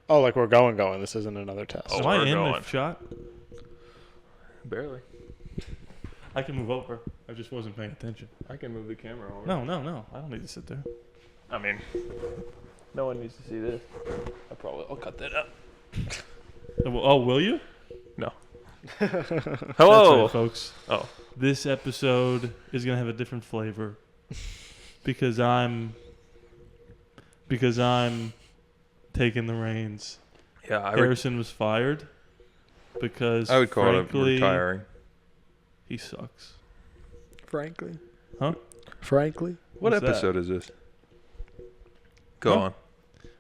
Oh, like we're going. This isn't another test. Oh, Am I we're in going. the shot? Barely. I can move over. I just wasn't paying attention. I can move the camera over. No. I don't need to sit there. I mean, no one needs to see this. I'll cut that up. Oh, will you? No. That's Hello, right, folks. Oh, This episode is gonna have a different flavor because I'm taking the reins. yeah. Harrison was fired because I would call frankly, it retiring. he sucks. Frankly. Huh? Frankly. What What's that? episode is this? Go Huh? on.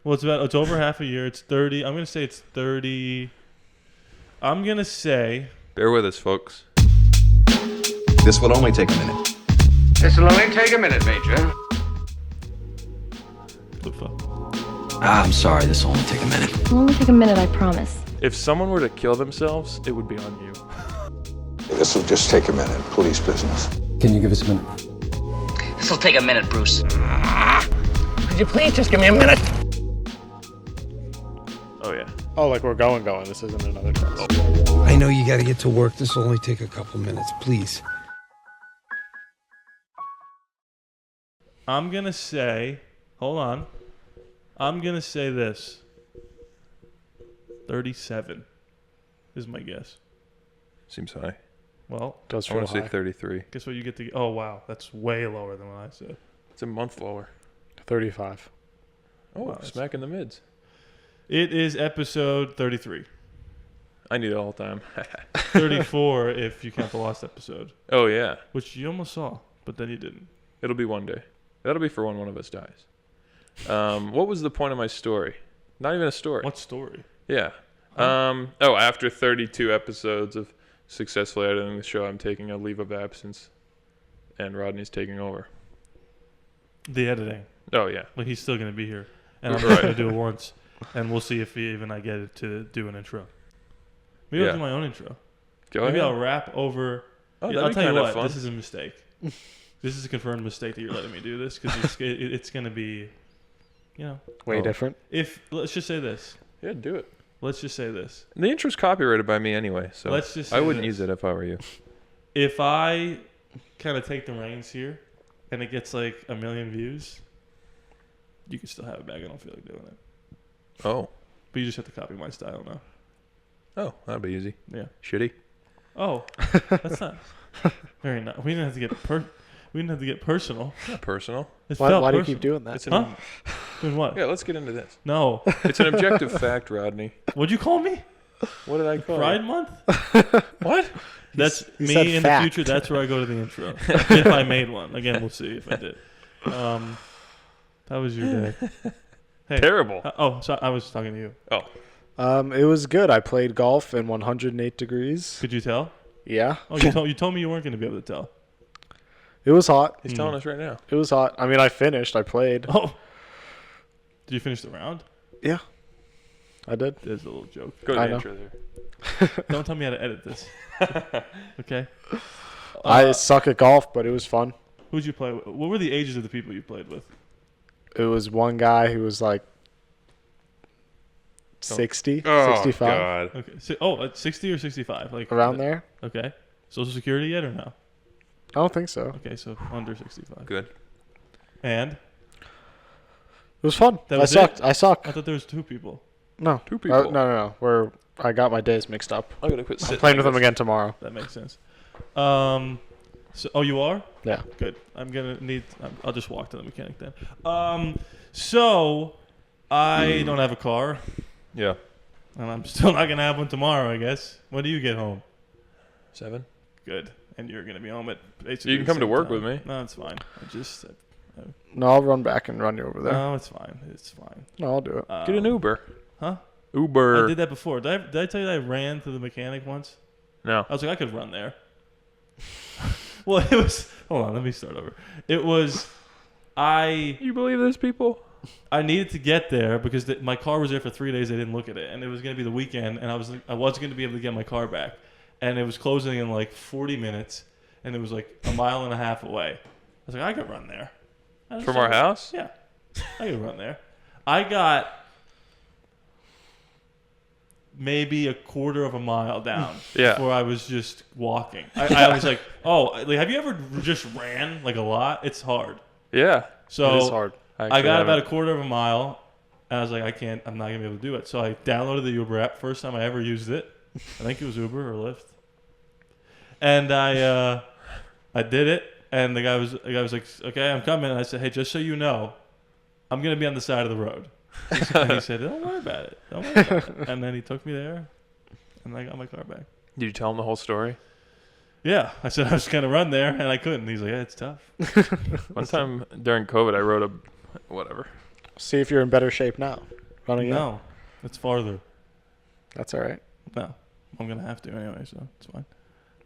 Well, it's over half a year. It's 30. I'm gonna say it's 30. I'm gonna say Bear with us, folks. This will only take a minute. This will only take a minute, Major. the fuck. I'm sorry, this will only take a minute. It'll only take a minute, I promise. If someone were to kill themselves, it would be on you. This will just take a minute. Police business. Can you give us a minute? This'll take a minute, Bruce. Could you please just give me a minute? Oh yeah. Oh, like we're going. This isn't another test. I know you gotta get to work. This will only take a couple minutes, please. I'm gonna say. Hold on. I'm gonna say this. 37 is my guess. Seems high. Well, Does I feel want to say high. 33. guess what you get to. Oh wow, that's way lower than what I said. It's a month lower. 35. Oh, Wow, that's- smack in the mids. It is episode 33. I need it all the time. 34 if you count the last episode, Oh yeah. which you almost saw, but then you didn't. It'll be one day. That'll be for when one of us dies. What was the point of my story? Not even a story. What story? Yeah. After 32 episodes of successfully editing the show, I'm taking a leave of absence, and Rodney's taking over. The editing. Oh yeah. Like he's still gonna be here, and I'm Right. just gonna do it once, and we'll see if even I get it to do an intro. Maybe Yeah. I'll do my own intro. Go Maybe ahead. I'll rap over. Oh, Yeah, that'd I'll be tell you kinda what. fun. This is a mistake. This is a confirmed mistake that you're letting me do this because it's gonna be, Way Oh. different. if let's just say this. Yeah, do it. Let's just say this. The intro's copyrighted by me anyway, so Let's just I say wouldn't this. use it if I were you. If I kind of take the reins here, and it gets like 1 million views, you can still have it back. I don't feel like doing it, Oh. but you just have to copy my style now. Oh, that'd be easy. Yeah. Shitty. Oh, that's not very nice. We didn't have to get personal. Not personal. It Why felt do you personal. keep doing that? It's an Huh? Doing what? Yeah, let's get into this. No. It's an objective fact, Rodney. What'd you call me? What did I call Pride you? Month? What? That's he said me in the fact. future. That's where I go to the intro. If I made one. Again, we'll see if I did. How was your day? Hey. Terrible. So I was talking to you. Oh, It was good. I played golf in 108 degrees. Could you tell? Yeah. Oh, you told me you weren't going to be able to tell. It was hot. he's telling us right now. It was hot. I mean, I finished. I played. Oh. Did you finish the round? Yeah. I did. There's a little joke. Go to I the know. intro there. Don't tell me how to edit this. Okay. I suck at golf, but it was fun. Who'd you play with? What were the ages of the people you played with? It was one guy who was like 60, Oh, 65, God. Okay. So, 60 or 65? Like around there. Okay. Social Security yet or no? I don't think so. Okay, so under 65. Good. And It was fun. That I was sucked. it? I suck. I thought there was 2 people. No. Two people. No. I got my days mixed up. I'm going to quit I'm sitting playing like with them this. again tomorrow. That makes sense. You are? Yeah. Good. I'll just walk to the mechanic then. So I don't have a car, Yeah. and I'm still not gonna have one tomorrow, I guess. When do you get home? 7. Good. And you're gonna be home at basically You can the come to same work time. with me. No, it's fine. No, I'll run back and run you over there. No, it's fine. It's fine. No, I'll do it. Get an Uber. Huh? Uber. I did that before. Did I tell you that I ran to the mechanic once? No. I was like, I could run there. Well, it was. Hold on, let me start over. It was. You believe this, people? I needed to get there because my car was there for 3 days. I didn't look at it, and it was going to be the weekend, and I wasn't going to be able to get my car back, and it was closing in like 40 minutes, and it was like a mile and a half away. I was like, I could run there. From our house? Yeah, I could run there. I got maybe a quarter of a mile down Yeah. before I was just walking. I was like, oh, like, have you ever just ran like a lot? It's hard. Yeah. So It is hard. I got about a quarter of a mile, and I was like, I'm not going to be able to do it. So I downloaded the Uber app. First time I ever used it. I think it was Uber or Lyft. And I did it, and the guy was like, okay, I'm coming. And I said, hey, just so you know, I'm going to be on the side of the road. And he said, don't worry about it. Don't worry about it. And then he took me there, and I got my car back. Did you tell him the whole story? Yeah. I said I was going to run there, and I couldn't. He's like, yeah, it's tough. One time during COVID, I rode whatever. See if you're in better shape now. Running out. No, it's farther. That's all right. No, I'm going to have to anyway, so it's fine.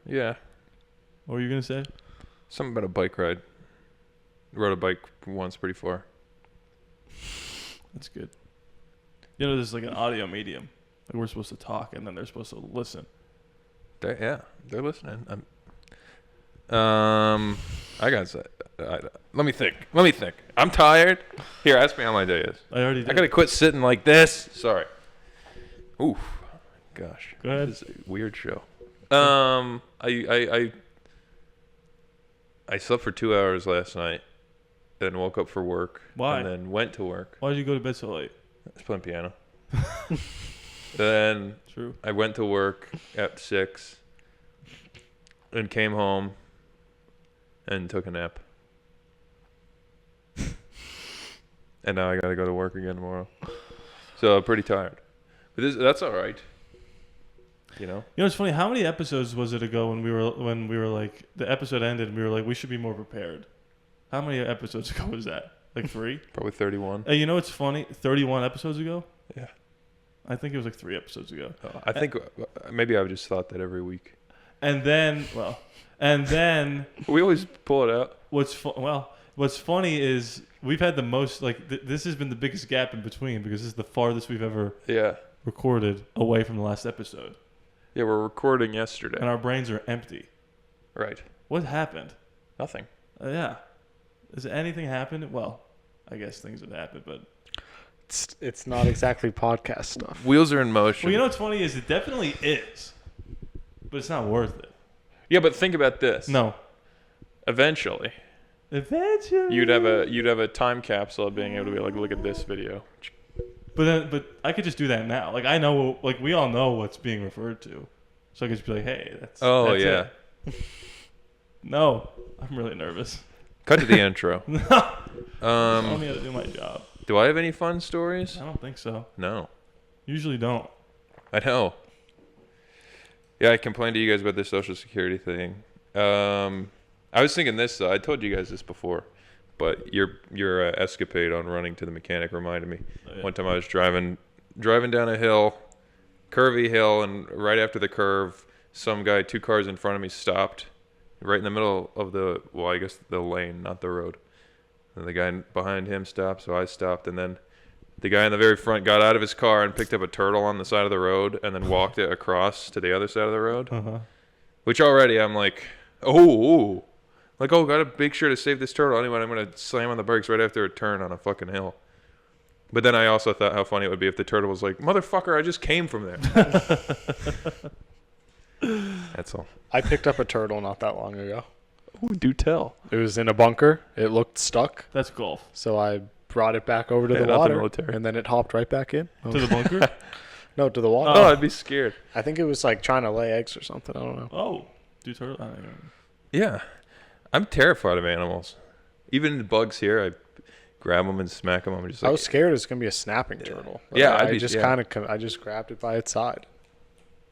Yeah. What were you going to say? Something about a bike ride. Rode a bike once pretty far. That's good. You know, this is like an audio medium. Like we're supposed to talk, and then they're supposed to listen. They're listening. I got to let me think. I'm tired. Here, ask me how my day is. I already did. I gotta quit sitting like this. Sorry. Oof. Gosh. Go ahead. This is a weird show. I slept for 2 hours last night, then woke up for work. Why? And then went to work. Why did you go to bed so late? I was playing piano. Then True. I went to work at 6 and came home and took a nap. And now I gotta go to work again tomorrow. So I'm pretty tired. But that's all right. You know? You know, it's funny. How many episodes was it ago when we were like the episode ended and we were like we should be more prepared? How many episodes ago was that? Like 3? Probably 31. Hey, you know what's funny? 31 episodes ago? Yeah. I think it was like 3 episodes ago. I think maybe I just thought that every week. And then We always pull it out. what's funny is we've had the most like this has been the biggest gap in between because this is the farthest we've ever Yeah. recorded away from the last episode. Yeah, we're recording yesterday. And our brains are empty. Right. What happened? Nothing. Yeah. Has anything happened? Well, I guess things have happened, but It's not exactly podcast stuff. Wheels are in motion. well, you know what's funny is it definitely is, but it's not worth it. Yeah, but think about this. No. Eventually, you'd have a time capsule of being able to be like, look at this video. But I could just do that now. Like I know, like we all know what's being referred to, so I could just be like, hey, that's yeah. it. No, I'm really nervous. Cut to the intro. Tell me how to do my job. Do I have any fun stories? I don't think so. No. Usually don't. I know. Yeah, I complained to you guys about this Social Security thing. I was thinking this, though. I told you guys this before, but your escapade on running to the mechanic reminded me. Oh, yeah. One time I was driving down a hill, curvy hill, and right after the curve, some guy, 2 cars in front of me, stopped right in the middle of the lane, not the road. And the guy behind him stopped, so I stopped, and then the guy in the very front got out of his car and picked up a turtle on the side of the road and then walked it across to the other side of the road. Uh-huh. Which already I'm like, oh, gotta make sure to save this turtle. Anyway, I'm gonna slam on the brakes right after a turn on a fucking hill. But then I also thought how funny it would be if the turtle was like, motherfucker, I just came from there. That's all. I picked up a turtle not that long ago. Ooh, do tell. It was in a bunker. It looked stuck. That's golf. So I brought it back over to Yeah, the not the water, military. and then it hopped right back in. To the bunker? No, to the water. Oh, I'd be scared. I think it was like trying to lay eggs or something. I don't know. Oh. Do turtle? I don't know. Yeah. I'm terrified of animals. Even the bugs here, I grab them and smack them. I'm just like, I was scared it was gonna be a snapping turtle. But Yeah, I just grabbed it by its side.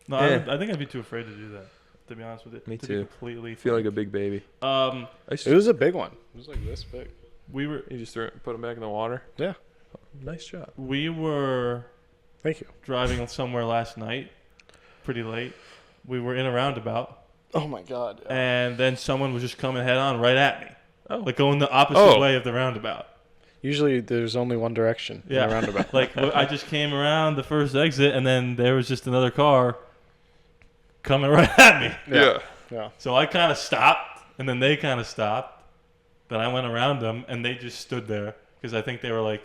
No, Yeah. I think I'd be too afraid to do that, to be honest with you. Me To too. be completely I feel like a big baby. Um, It was a big one. It was like this big. you just put them back in the water? Yeah. Nice job. we were Thank you. driving somewhere last night, pretty late. We were in a roundabout, Oh my god. and then someone was just coming head on right at me. Oh. Like going the opposite Oh. way of the roundabout. Usually there's only one direction in a roundabout. Like I just came around the first exit, and then there was just another car coming right at me. Yeah. Yeah. So I kind of stopped, and then they kind of stopped. Then I went around them, and they just stood there because I think they were like,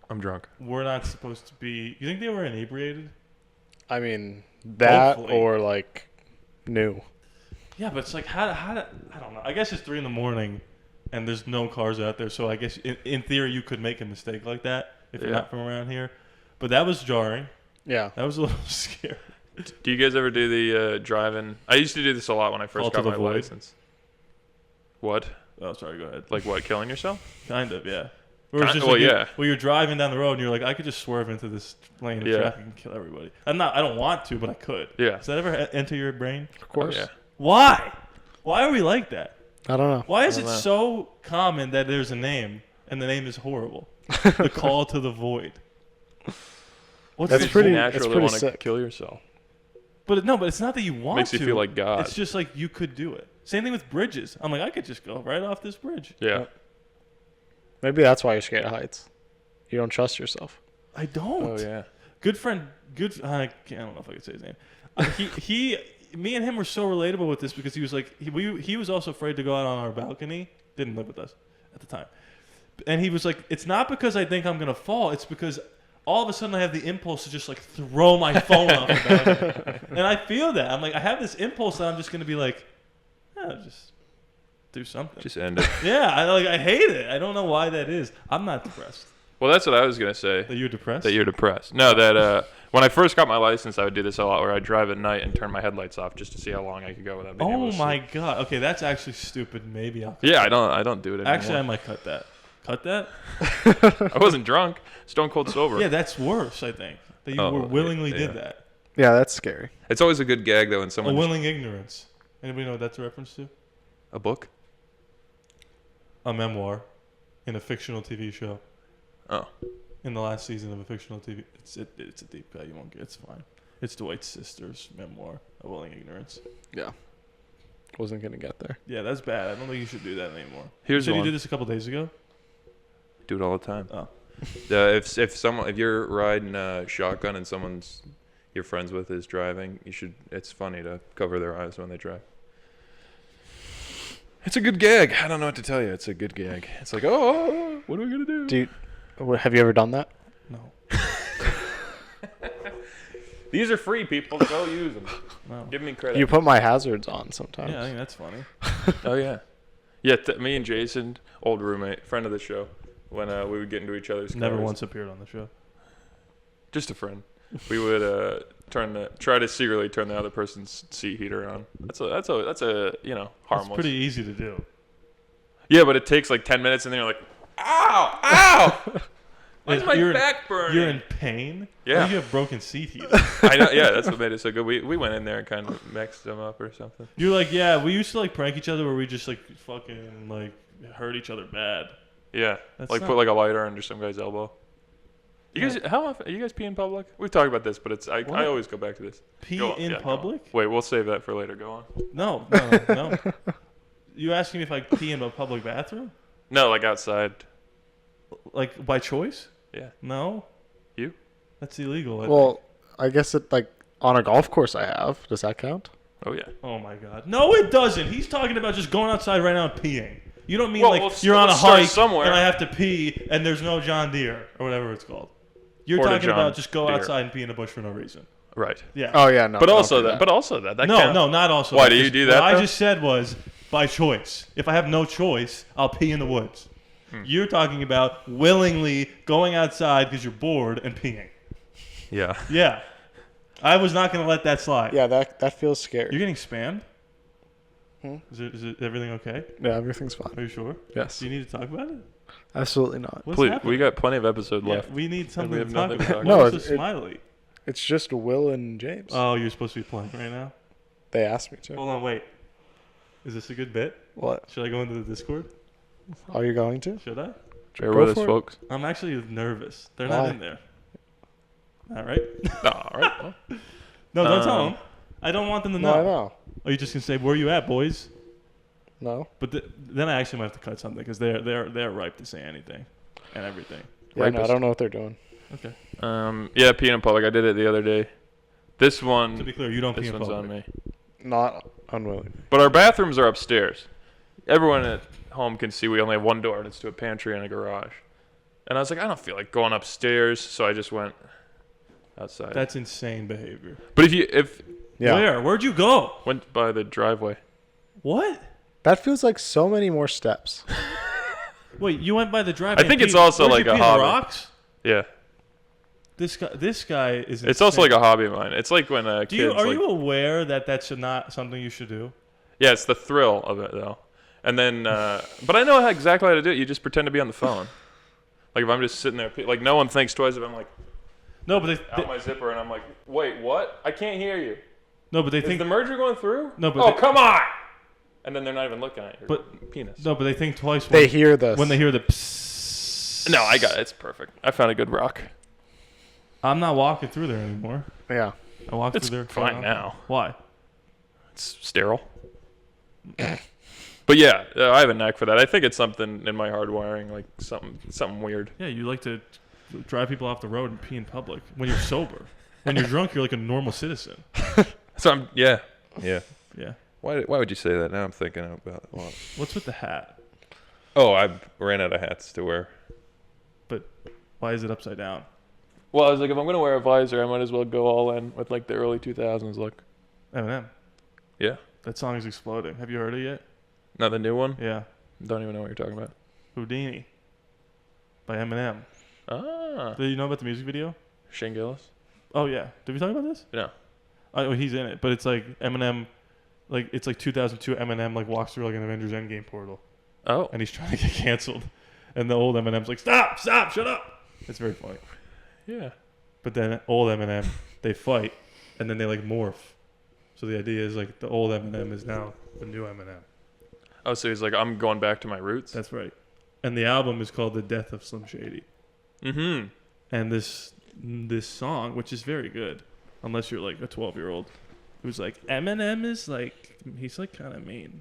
I'm drunk. "We're not supposed to be." You think they were inebriated? I mean, that Hopefully. or like new. Yeah, but it's like how I don't know. I guess it's 3 a.m. and there's no cars out there, so I guess in theory you could make a mistake like that if you're not from around here. But that was jarring. Yeah. That was a little scary. Do you guys ever do the driving? I used to do this a lot when I first Call to got the my void. license. What? Oh, sorry. Go ahead. Like what? Killing yourself? Kind of, yeah. Where it's Kind- just well, like yeah. where you're driving down the road and you're like, I could just swerve into this lane of Yeah. traffic and kill everybody. I don't want to, but I could. Yeah. Does that ever enter your brain? Of course. Oh, yeah. Why? Why are we like that? I don't know. Why is I it don't know. so common that there's a name and the name is horrible? The call to the void. What's That's the pretty- void? that's Natural to pretty want to sick. kill yourself. But it's not that you want Makes to. you feel like God. It's just like you could do it. Same thing with bridges. I'm like, I could just go right off this bridge. Yeah. Maybe that's why you're scared of heights. You don't trust yourself. I don't. Oh yeah. Good friend. I don't know if I could say his name. Me and him were so relatable with this because he was like, he was also afraid to go out on our balcony. Didn't live with us at the time. And he was like, it's not because I think I'm going to fall. It's because all of a sudden I have the impulse to just like throw my phone off the balcony. And I feel that. I'm like, I have this impulse that I'm just going to be like, just do something. Just end it. Yeah, I hate it. I don't know why that is. I'm not depressed. Well, that's what I was gonna say. That you're depressed? That you're depressed. No, that when I first got my license, I would do this a lot, where I'd drive at night and turn my headlights off just to see how long I could go without being able Oh to my sleep. god. Okay, that's actually stupid. Maybe I'll. Yeah, I don't do it anymore. Actually, I might cut that. Cut that? I wasn't drunk. Stone cold sober. Yeah, that's worse. I think that you Oh, were willingly yeah. did that. Yeah, that's scary. It's always a good gag though when A someone willing ignorance. Anybody know what that's a reference to? a book. A memoir, in a fictional TV show. Oh, In the last season of a fictional TV, it's a deep cut. You won't get. It's fine. It's Dwight's sister's memoir, A Willing Ignorance. Yeah. Wasn't going to get there. Yeah, that's bad. I don't think you should do that anymore. Here's you said one. you did this a couple days ago. do it all the time. Oh. If you're riding shotgun and someone's you're friends with is driving, it's funny to cover their eyes when they drive. It's a good gag. I don't know what to tell you. It's a good gag. It's like, oh, what are we gonna do? Have you ever done that? No. These are free, people. Go use them. No. Give me credit. You put my hazards on sometimes. Yeah, I think that's funny. Oh yeah, yeah. Me and Jason, old roommate, friend of the show, when we would get into each other's Never cars. once appeared on the show. Just a friend. We would try to secretly turn the other person's seat heater on. That's a harmless. It's pretty easy to do. Yeah, but it takes like 10 minutes, and then you're like, ow, ow. Why is my back burning? You're in pain? Yeah. Or you have broken seat heat. I know. Yeah, that's what made it so good. We went in there and kind of mixed them up or something. You're like, yeah, we used to like prank each other where we just like fucking like hurt each other bad. Yeah, That's like not- put like a lighter under some guy's elbow. You guys, how often are you guys pee in public? We've talked about this, but I always go back to this. Pee Go on. in Yeah, go on. public? Wait, we'll save that for later. Go on. No. You asking me if I pee in a public bathroom? No, like outside. Like by choice? Yeah. No. You? That's illegal. Well, I guess it like on a golf course I have. Does that count? Oh yeah. Oh my god. No, it doesn't. He's talking about just going outside right now and peeing. You don't mean Well, like we'll you're on a start hike somewhere. and I have to pee and there's no John Deere or whatever it's called. You're Porta talking John about just go Deere. outside and pee in a bush for no reason. Right. Yeah. Oh yeah, no. But don't also do that. But also that. That No, counts. no, not also. Why that. do you Just- do that? What I though? just said was by choice. If I have no choice, I'll pee in the woods. You're talking about willingly going outside because you're bored and peeing. Yeah. Yeah. I was not going to let that slide. Yeah, that feels scary. You're getting spammed? Is it everything okay? Yeah, everything's Are fine. you sure? Yes. Do you need to talk about it? Absolutely not. What's Please, happening? we got plenty of episode Yeah, left. we need something have to talk nothing to about. talk Why about. are you No, so it- smiley? It's just Will and James. Oh, you're supposed to be playing right now? They asked me to. Hold on, wait. Is this a good bit? What? Should I go into the Discord? Are you going to? Should I? Bear Go with us, for it. folks. I'm actually nervous. They're Why? not in there. All right. No, all right. Well, No, don't tell them. I don't want them to know. No, I know. Are you just gonna say where you at, boys? No. But then I actually might have to cut something because they're ripe to say anything and everything. Yeah, no, I Rapist. don't know what they're doing. Okay. yeah, peeing in public. I did it the other day. This one. To be clear, you don't pee This in one's public. on me. Not unwilling. But our bathrooms are upstairs. Everyone at home can see we only have one door, and it's to a pantry and a garage. And I was like, I don't feel like going upstairs, so I outside. That's insane behavior. But if Yeah. Where? Where'd you go? went by the driveway. What? That feels like so many more steps. Wait, you went by the driveway. I think and it's peed- also where'd like you a pee in the hobby. rocks? Yeah. This guy is. It's also like insane. a hobby of mine. It's like when Do you kids are like, you aware that that's not something you should do? yeah, it's the thrill of it though. And then, but I know exactly how to do it. You just pretend to be on the phone. Like if I'm just sitting there, like no one thinks twice if I'm like No, but out my zipper and I'm like, wait, what? I can't hear you. they Is think the merger going through? No, but oh, they- come on! And then they're not even looking at your But- penis. no, but they think twice They hear this. when they hear the. Psst. No, I got it. It's perfect. I found a good rock. I'm not walking through there anymore. Yeah. I walked It's through there. fine now. Why? It's sterile. But yeah, I have a knack for that. I think it's something in my hardwiring, like something weird. Yeah, you like to drive people off the road and pee in public when you're sober. When you're drunk, you're like a normal citizen. So yeah. Yeah. Why would you say that? Now I'm thinking about it a lot. What's with the hat? Oh, I ran out of hats to wear. But why is it upside down? Well, I was like, if I'm gonna wear a visor, I might as well go all in with like the early 2000s look. Eminem. Yeah. That song is exploding. Have you heard it yet? Not the new one. Yeah. Don't even know what you're talking about. Houdini. By Eminem. Ah. Do you know about the music video? Shane Gillis. Oh yeah. Did we talk about this? No. Oh, he's in it, but it's like Eminem, like it's like 2002 Eminem like walks through like an Avengers Endgame portal, Oh. and he's trying to get canceled, and the old Eminem's like, stop, shut up. It's very funny. Yeah. But then old Eminem, they fight, and then they like morph. So the idea is like the old Eminem is now the new Eminem. Oh, so he's like, I'm going back to my roots. That's right. And the album is called The Death of Slim Shady. Mm-hmm. And this song, which is very good, unless you're like a 12-year-old who's like, Eminem is like, he's like kind of mean.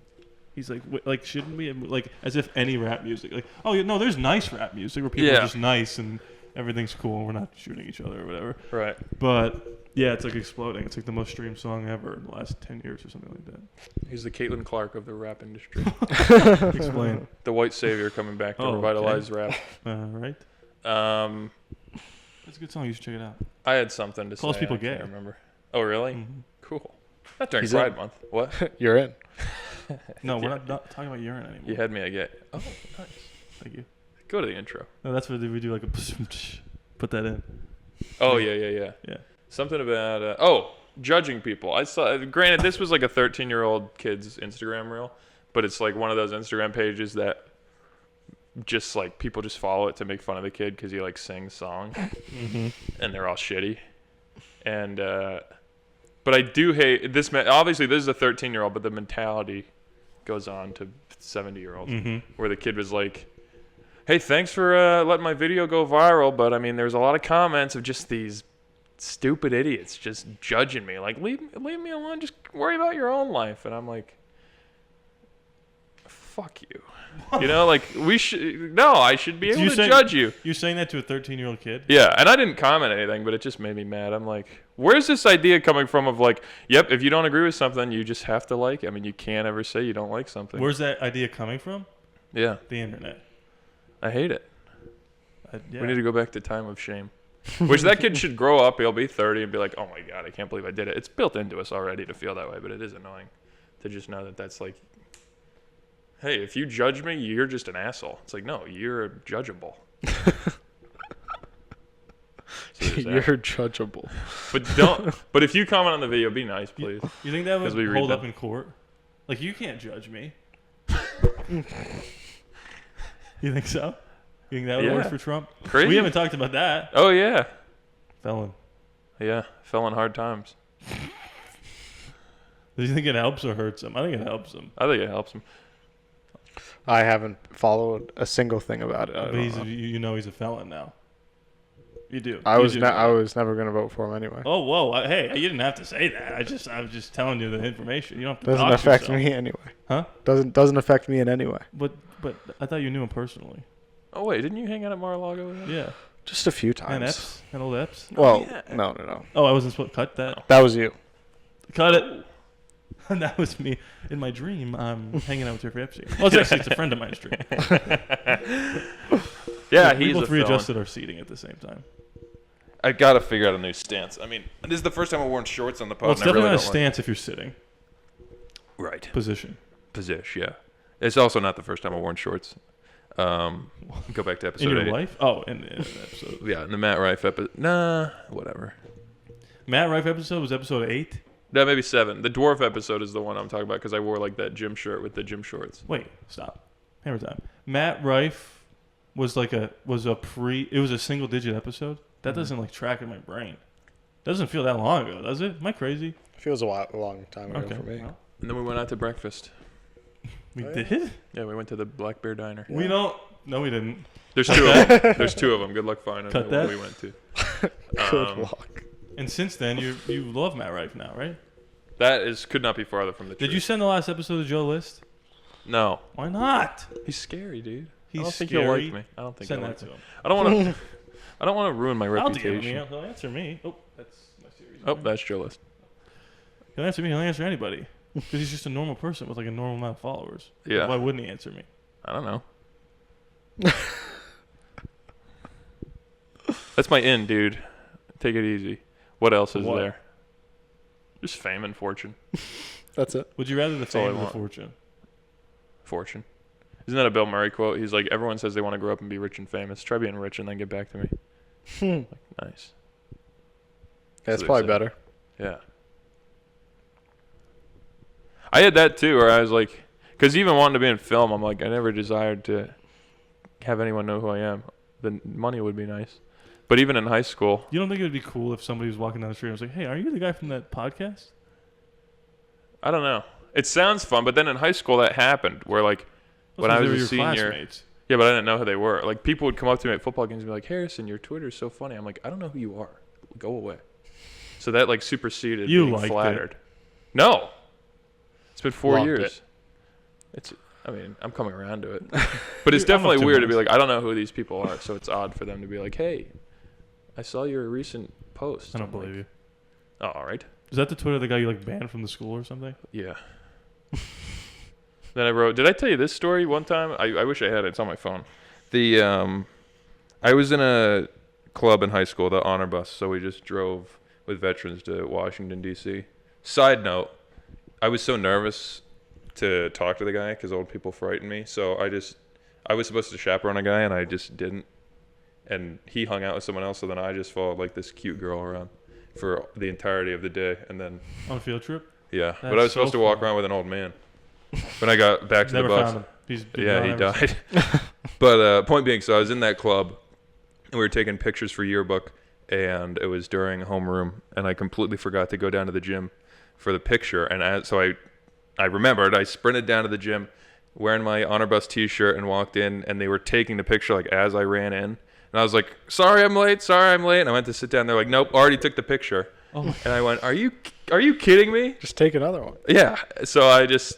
He's like shouldn't we like, as if any rap music, like, oh no, there's nice rap music where people are just nice and everything's cool and we're not shooting each other or whatever. Right. But yeah, it's like exploding. It's like the most streamed song ever in the last 10 years or something like that. He's the Caitlin Clark of the rap industry. Explain. The white savior coming back to Oh, revitalize rap. Right. It's a good song. You should check it out. I had something to Calls say. people I can't gay. remember. Oh, really? Mhm. Cool. Not during He's Pride in. Month. What? You're in. No, we're not talking about urine anymore. You had me at gay. Oh, nice. Thank you. Go to the intro. No, that's what we do, like a put that in. Oh, yeah. Yeah. Something about judging people. I saw. Granted, this was like a 13-year-old kid's Instagram reel, but it's like one of those Instagram pages that just like people just follow it to make fun of the kid because he like sings songs, and they're all shitty. And but I do hate this. Obviously, this is a 13-year-old, but the mentality goes on to 70-year-olds, where the kid was like, "Hey, thanks for letting my video go viral, but I mean, there's a lot of comments of just these stupid idiots just judging me. Like, leave me alone. Just worry about your own life." And I'm like, "Fuck you." You know, like I should be able to judge you. You're saying that to a 13-year-old kid? Yeah, and I didn't comment anything, but it just made me mad. I'm like, where's this idea coming from of like, yep, if you don't agree with something, you just have to like it. I mean, you can't ever say you don't like something. Where's that idea coming from? Yeah. The internet. I hate it. Yeah. We need to go back to time of shame. Which that kid should grow up, he'll be 30 and be like, oh my God, I can't believe I did it. It's built into us already to feel that way, but it is annoying to just know that that's like, hey, if you judge me, you're just an asshole. It's like, no, you're judgeable. So You're judgeable. But if you comment on the video, be nice, please. You think that would 'Cause we read hold up them. in court? Like, you can't judge me. You think so? You think that would work for Trump? Crazy. We haven't talked about that. Oh, yeah. Felon. Yeah, fell in hard times. Do you think it helps or hurts him? I think it helps him. I think it helps him. I haven't followed a single thing about it. I But don't know. you know he's a felon now. You do. I You was do I know. was never gonna vote for him anyway. Oh, whoa. Hey, you didn't have to say that. I was just telling you the information. You don't have to Doesn't dox affect yourself. me anyway. Huh? Doesn't affect me in any way. But I thought you knew him personally. Oh, wait, didn't you hang out at Mar-a-Lago with him? Yeah. Just a few times. And Epps? And old Epps? Well, yeah. no. Oh, I wasn't supposed to cut that. That was you. Cut it. That was me. In my dream, I'm hanging out with Jeffrey Epstein. Well, it's a friend of mine's dream. Yeah, we he's both a felon. readjusted our seating at the same time. I gotta figure out a new stance. I mean, this is the first time I've worn shorts on the pod. Well, it's and I definitely really not a don't stance if you're sitting. Right. Position. Position, yeah. It's also not the first time I've worn shorts. Go back to episode In your 8. life? Oh, in the episode. Yeah, in the Matt Rife episode. Nah, whatever. Matt Rife episode was episode 8? That maybe 7. The dwarf episode is the one I'm talking about because I wore like that gym shirt with the gym shorts. Wait, stop. Hammer time. Matt Rife was like it was a single digit episode? That doesn't like track in my brain. Doesn't feel that long ago, does it? Am I crazy? It feels a long time ago for me. Well, And then we went out to breakfast. we did? Yeah, we went to the Black Bear Diner. We don't. No, we didn't. There's 2 of them. There's 2 of them. Good luck finding Cut the one that. we went to. Good luck. And since then, you love Matt Rife now, right? That could not be farther from the truth. Did you send the last episode to Joe List? No. Why not? He's scary, dude. He's I don't think scary. he'll like me. I don't think Send he'll that like to me. him. I don't want to. I don't want to ruin my I'll DM reputation. him. He'll answer me. Oh, that's my series. Oh, that's Joe List. He'll answer me. He'll answer anybody. Because he's just a normal person with like a normal amount of followers. Yeah. Why wouldn't he answer me? I don't know. That's my in, dude. Take it easy. What else is What? there? Just fame and fortune. That's it. Would you rather the all I fame or the want. fortune? Fortune. Isn't that a Bill Murray quote? He's like, everyone says they want to grow up and be rich and famous. Try being rich and then get back to me. Like, nice. That's what probably they better. Yeah. I had that too, where I was like, because even wanting to be in film, I'm like, I never desired to have anyone know who I am. The money would be nice. But even in high school, You don't think it would be cool if somebody was walking down the street and was like, hey, are you the guy from that podcast? I don't know. It sounds fun, but then in high school that happened, where like when I They was were a your senior, classmates. yeah, but I didn't know who they were. Like people would come up to me at football games and be like, "Harrison, your Twitter's so funny." I'm like, I don't know who you are. Go away. So that like superseded You being liked it. flattered. No, it's been 4 Loved years. it. It's. I mean, I'm coming around to it, but it's I'm up definitely to weird to this. be like, I don't know who these people are. So it's odd for them to be like, "Hey, I saw your recent post." I don't I'm like, believe you. Oh, all right. Is that the Twitter of the guy you like banned from the school or something? Yeah. Then I wrote, did I tell you this story one time? I wish I had it. It's on my phone. I was in a club in high school, the honor bus, so we just drove with veterans to Washington, D.C. Side note, I was so nervous to talk to the guy because old people frighten me. So I was supposed to chaperone a guy, and I just didn't. And he hung out with someone else, so then I just followed like this cute girl around for the entirety of the day. And then, On a field trip? yeah. That's But I was supposed so to walk fun. around with an old man. When I got back to Never the bus. found him. He's been Yeah, gone he ever since. died. But point being, so I was in that club, and we were taking pictures for yearbook, and it was during homeroom, and I completely forgot to go down to the gym for the picture. And so I remembered. I sprinted down to the gym, wearing my honor bus T-shirt, and walked in, and they were taking the picture like as I ran in, and I was like, "Sorry, I'm late. Sorry, I'm late." And I went to sit down. They're like, "Nope, already took the picture." Oh. And I went, "Are you kidding me?" Just take another one. Yeah. So I just.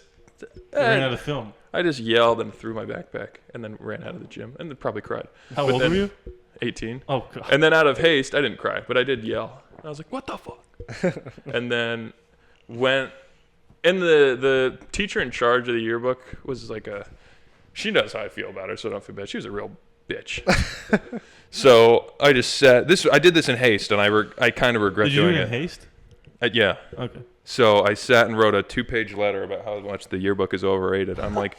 Ran out of film. I just yelled and threw my backpack and then ran out of the gym and then probably cried. How But old then- were you? 18. Oh, God. And then out of haste, I didn't cry, but I did yell. And I was like, what the fuck? And then went, and the teacher in charge of the yearbook was like she knows how I feel about her, so don't feel bad. She was a real bitch. So I just said, I did this in haste, and I kind of regret Did you do doing it it. in haste? Yeah. Okay. So I sat and wrote a 2-page letter about how much the yearbook is overrated. I'm like,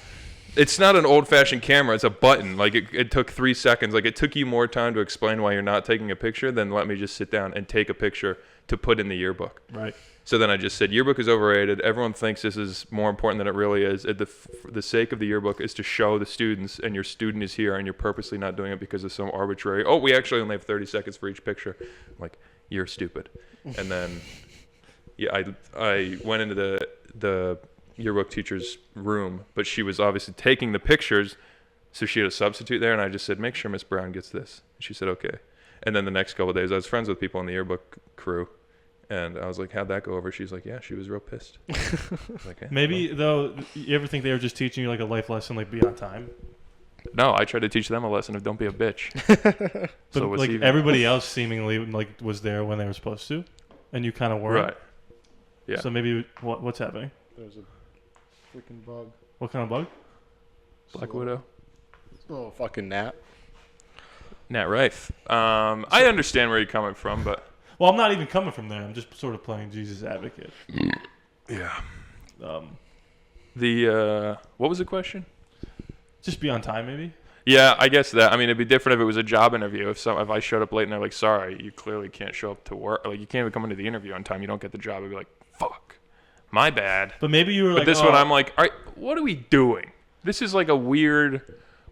it's not an old-fashioned camera. It's a button. Like, it took 3 seconds. Like, it took you more time to explain why you're not taking a picture than let me just sit down and take a picture to put in the yearbook. Right. So then I just said, yearbook is overrated. Everyone thinks this is more important than it really is. The sake of the yearbook is to show the students, and your student is here, and you're purposely not doing it because of some arbitrary, oh, we actually only have 30 seconds for each picture. I'm like, you're stupid. And then... yeah, I went into the yearbook teacher's room, but she was obviously taking the pictures, so she had a substitute there, and I just said, make sure Miss Brown gets this. And she said, okay. And then the next couple of days, I was friends with people in the yearbook crew, and I was like, how'd that go over? She's like, yeah, she was real pissed. I was like, "Yeah, Maybe, though, you ever think they were just teaching you like a life lesson, like be on time? well." No, I tried to teach them a lesson of don't be a bitch. But So what's like even- everybody else seemingly like was there when they were supposed to, and you kind of weren't. Right. Yeah. So maybe what's happening? There's a freaking bug. What kind of bug? Black Widow. Oh, fucking gnat. Nat Rife. I understand where you're coming from, but Well, I'm not even coming from there. I'm just sort of playing Jesus advocate. yeah. Um, What was the question? just be on time, maybe. Yeah, I guess that. I mean, it'd be different if it was a job interview. If I showed up late and they're like, "Sorry, you clearly can't show up to work. Like, you can't even come into the interview on time. You don't get the job." I'd be like, "Fuck, my bad." But maybe you were But like, this one, I'm like, "All right, what are we doing? This is like a weird.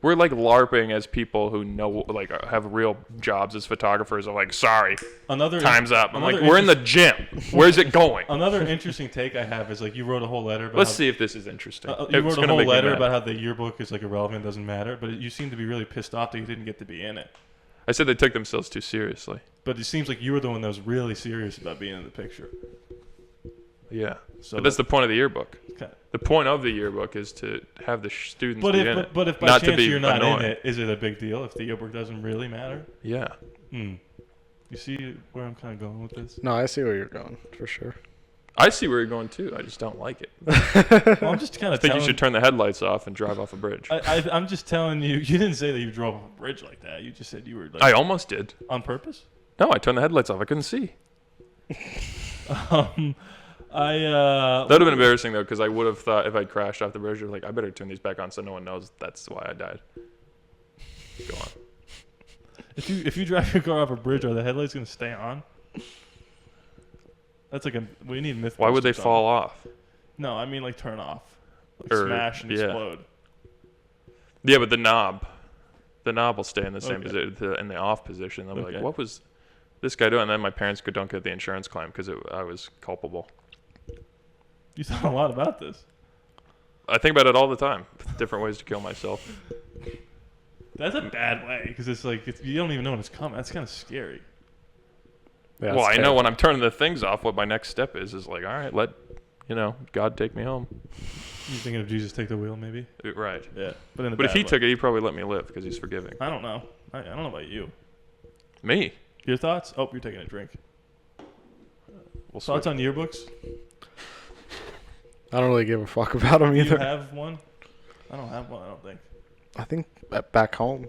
We're like LARPing as people who know, like, have real jobs as photographers. Are like, sorry, time's up. I'm like, we're in the gym. Where's it going? Another interesting take I have is like you wrote a whole letter. About Let's see if this is interesting. You wrote a whole letter about how the yearbook is like irrelevant, doesn't matter. But you seem to be really pissed off that you didn't get to be in it. I said they took themselves too seriously. But it seems like you were the one that was really serious about being in the picture. Yeah, So but that's the point of the yearbook. Okay. The point of the yearbook is to have the students But be if in it, but if by not to chance be you're not annoying. in it, is it a big deal if the yearbook doesn't really matter? Yeah. You see where I'm kind of going with this? No, I see where you're going for sure. I see where you're going too. I just don't like it. Well, I'm just kind I of think you should turn the headlights off and drive off a bridge. I'm just telling you. You didn't say that you drove off a bridge like that. You just said you were like I almost did. on purpose. No, I turned the headlights off. I couldn't see. That That would have been embarrassing though, because I would have thought if I'd crashed off the bridge, like I better turn these back on so no one knows that's why I died. Go on. If you drive your car off a bridge, are the headlights going to stay on? That's like we need myth. Why would they fall off? No, I mean like turn off, like Or- smash and yeah. explode. Yeah, but the knob will stay in the same Okay. position, in the off position. I'll be Okay. like, what was this guy doing? And then my parents don't get the insurance claim because I was culpable. You thought a lot about this. I think about it all the time. Different ways to kill myself. That's a bad way because it's like you don't even know when it's coming. That's kind of scary. Yeah, Well, it's I know when terrible. I'm turning the things off, what my next step is like, all right, let God take me home. You thinking of Jesus take the wheel, maybe? Right. Yeah, but in a But if bad he way. took it, he'd probably let me live because he's forgiving. I don't know. I don't know about you. Me. Your thoughts? Oh, you're taking a drink. We'll Thoughts switch. on yearbooks? I don't really give a fuck about them Do you either. have one? I don't have one. I don't think. I think back home,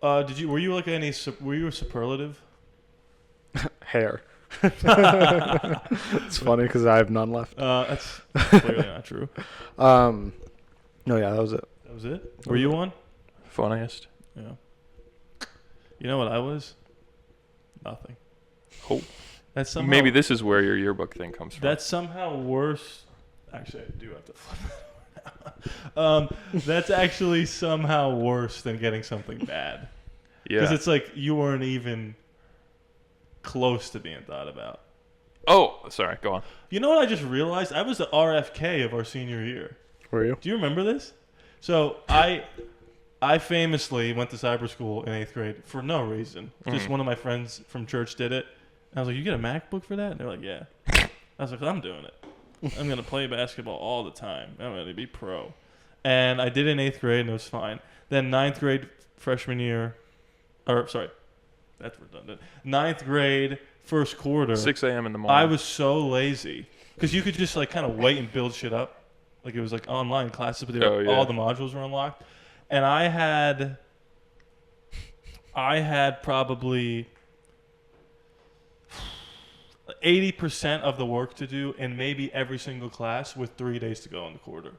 Were you like were you a superlative? hair. It's funny because I have none left. That's clearly not true. No, yeah, that was it. That was it. Were you one? Funniest. Yeah. You know what I was? Nothing. Oh. That's somehow, Maybe this is where your yearbook thing comes from. That's somehow worse. Actually, I do have to flip it. That's actually somehow worse than getting something bad. Because yeah. it's like you weren't even close to being thought about. Oh, sorry. Go on. You know what I just realized? I was the RFK of our senior year. Were you? Do you remember this? So I famously went to cyber school in 8th grade for no reason. Just one of my friends from church did it. And I was like, you get a MacBook for that? And they're like, yeah. I was like, I'm doing it. I'm going to play basketball all the time. I'm going to be pro. And I did it in 8th grade, and it was fine. Then 9th grade freshman year, that's redundant. 9th grade first quarter. 6 a.m. in the morning. I was so lazy because you could just like kind of wait and build shit up. Like it was like online classes, but all the modules were unlocked. And I had probably 80% of the work to do in maybe every single class with 3 days to go in the quarter.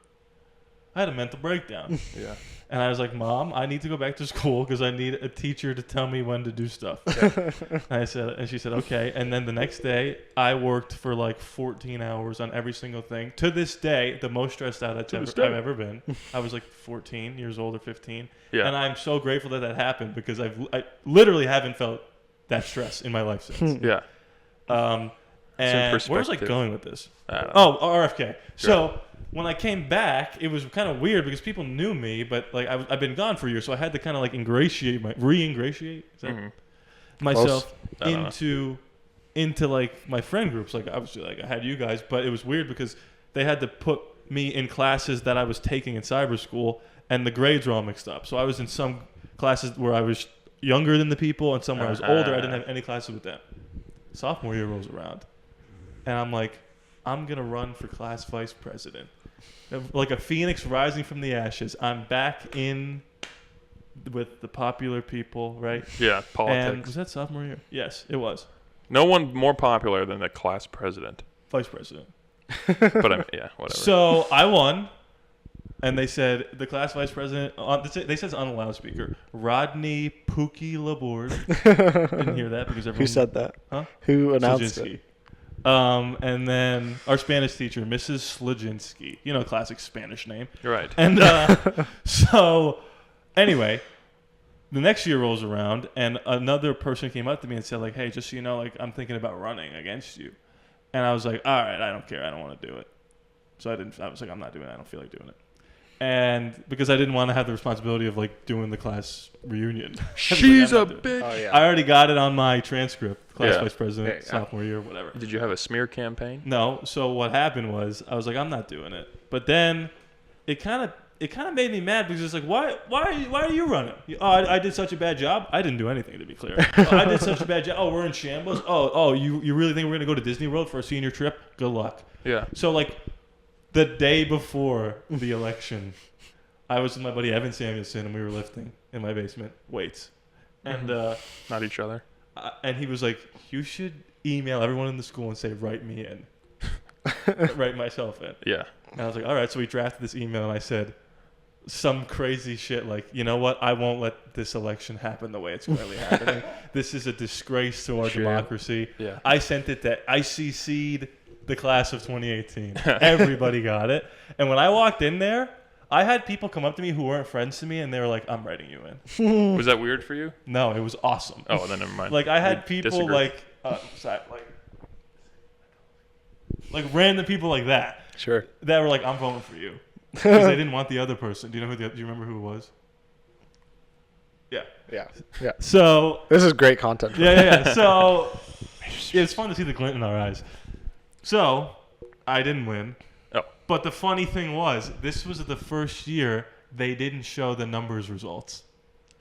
I had a mental breakdown. Yeah. And I was like, Mom, I need to go back to school because I need a teacher to tell me when to do stuff. And she said, okay. And then the next day, I worked for like 14 hours on every single thing. To this day, the most stressed out I've ever been. I was like 14 years old or 15. Yeah. And I'm so grateful that happened because I literally haven't felt that stress in my life since. Yeah. And where's I perspective. going with this? I don't know. Oh, RFK. So when I came back, it was kind of weird because people knew me, but like I've been gone for a year, so I had to kind of like re-ingratiate myself I don't into like my friend groups. Like obviously, like I had you guys, but it was weird because they had to put me in classes that I was taking in cyber school, and the grades were all mixed up. So I was in some classes where I was younger than the people, and some where I was older. I didn't have any classes with them. Sophomore year rolls around, and I'm like, I'm gonna run for class vice president, like a phoenix rising from the ashes. I'm back in with the popular people, right? Yeah, And politics. was that sophomore year? Yes, it was. No one more popular than the class president. Vice president. But yeah, whatever. So I won, and they said the class vice president. They said on a loudspeaker, Rodney Pookie Laborde. Didn't hear that because everyone. Who said that? Huh? Who announced Slajinsky. it? And then our Spanish teacher, Mrs. Slajinsky. You know, classic Spanish name. Right. And so, anyway, the next year rolls around, and another person came up to me and said, like, hey, just so you know, like, I'm thinking about running against you. And I was like, all right, I don't care. I don't want to do it. So I was like, I'm not doing it. I don't feel like doing it. And because I didn't want to have the responsibility of, like, doing the class reunion. She's a bitch. Oh yeah. I already got it on my transcript, class Yeah. vice president, Yeah. sophomore year, whatever. Did you have a smear campaign? No. So what happened was I was like, I'm not doing it. But then it kind of made me mad because it's like, why are you running? Oh, I did such a bad job. I didn't do anything, to be clear. Oh, I did such a bad job. Oh, we're in shambles. Oh, you really think we're gonna go to Disney World for a senior trip? Good luck. Yeah. So like the day before the election, I was with my buddy Evan Samuelson and we were lifting in my basement weights, and Not each other. and he was like, you should email everyone in the school and say, write me in. Write myself in. Yeah. And I was like, all right. So we drafted this email and I said some crazy shit like, you know what? I won't let this election happen the way it's currently happening. This is a disgrace to our Sure. democracy. Yeah. I sent it that I CC'd the class of 2018. Everybody got it. And when I walked in there, I had people come up to me who weren't friends to me and they were like, I'm writing you in. Was that weird for you? No, it was awesome. Oh, then never mind. Like I had We people disagree. like random people like that Sure. that were like, I'm voting for you because they didn't want the other person. Do you know do you remember who it was? Yeah. Yeah. Yeah. So This is great content. for me. yeah. So it's fun to see the glint in our eyes. So I didn't win, Oh. but the funny thing was, this was the first year they didn't show the numbers results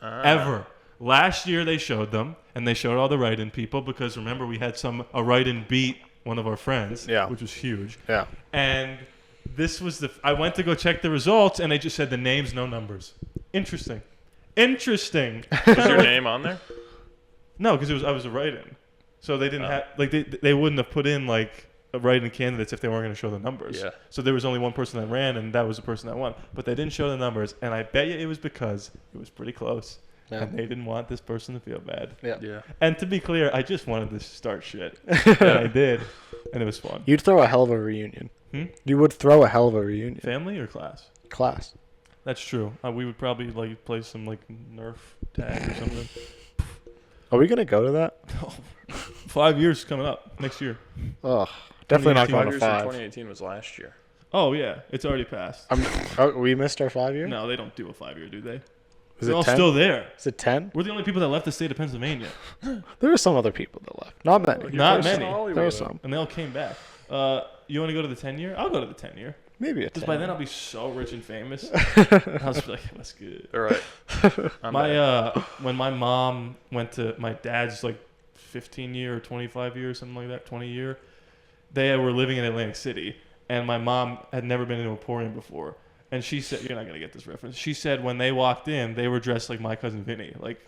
ever. Last year they showed them, and they showed all the write-in people because remember we had a write-in beat one of our friends, Yeah. which was huge. Yeah. And this was I went to go check the results, and they just said the names, no numbers. Interesting. Was your name on there? No, because I was a write-in, so they didn't have like they wouldn't have put in like a write-in candidates if they weren't going to show the numbers. Yeah. So there was only one person that ran, and that was the person that won. But they didn't show the numbers, and I bet you it was because it was pretty close, Yeah. and they didn't want this person to feel bad. Yeah. Yeah. And to be clear, I just wanted to start shit, and I did, and it was fun. You'd throw a hell of a reunion. You would throw a hell of a reunion. Family or class? Class. That's true. We would probably like play some like Nerf tag or something. Are we gonna go to that? 5 years coming up next year. Oh, definitely not 2018. going 5 to years in 5. 2018 was last year. Oh yeah, it's already passed. We missed our 5 year. No, they don't do a 5 year, do they? Is They're it all 10? still there. Is it 10? We're the only people that left the state of Pennsylvania. There were some other people that left. Not many. Not There were many. some. There were some. And they all came back. You want to go to the 10 year? I'll go to the 10 year. Maybe a Because 10. by then I'll be so rich and famous. I'll just be like, that's good. All right. I'm back. When my mom went to my dad's like 15 year or 25 year or something like that, 20 year, they were living in Atlantic City, and my mom had never been into Emporium before. And she said, you're not going to get this reference. She said when they walked in, they were dressed like my cousin Vinny. Like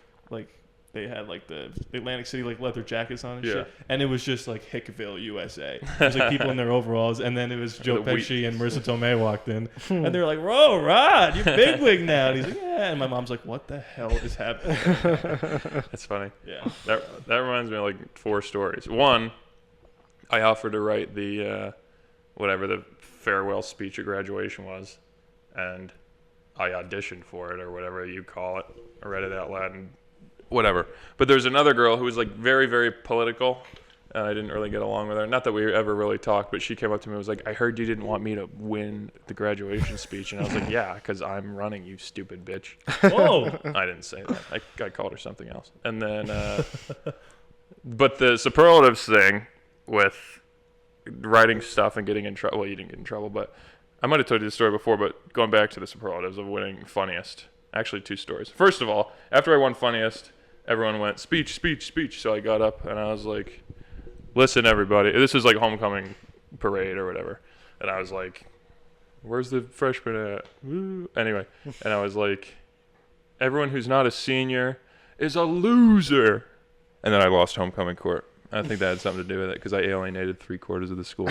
they had like the Atlantic City like leather jackets on and Yeah. shit. And it was just like Hickville, USA. It was like people in their overalls. And then it was Joe The wheat. Pesci and Marissa Tomei walked in. And they were like, whoa, Rod, you're bigwig now. And he's like, yeah. And my mom's like, what the hell is happening? That's funny. Yeah. That reminds me of like 4 stories. One, I offered to write the whatever the farewell speech at graduation was, and I auditioned for it or whatever you call it. I read it out loud and whatever. But there's another girl who was like very, very political, and I didn't really get along with her. Not that we ever really talked, but she came up to me and was like, I heard you didn't want me to win the graduation speech. And I was like, yeah, because I'm running, you stupid bitch. Whoa. I didn't say that. I called her something else. And then, but the superlatives thing with writing stuff and getting in trouble. Well, you didn't get in trouble, but I might have told you the story before, but going back to the superlatives of winning funniest. Actually, 2 stories. First of all, after I won funniest, everyone went, speech, speech, speech. So I got up and I was like, listen, everybody. This is like homecoming parade or whatever. And I was like, where's the freshman at? Woo. Anyway, and I was like, everyone who's not a senior is a loser. And then I lost homecoming court. I think that had something to do with it because I alienated 3/4 of the school.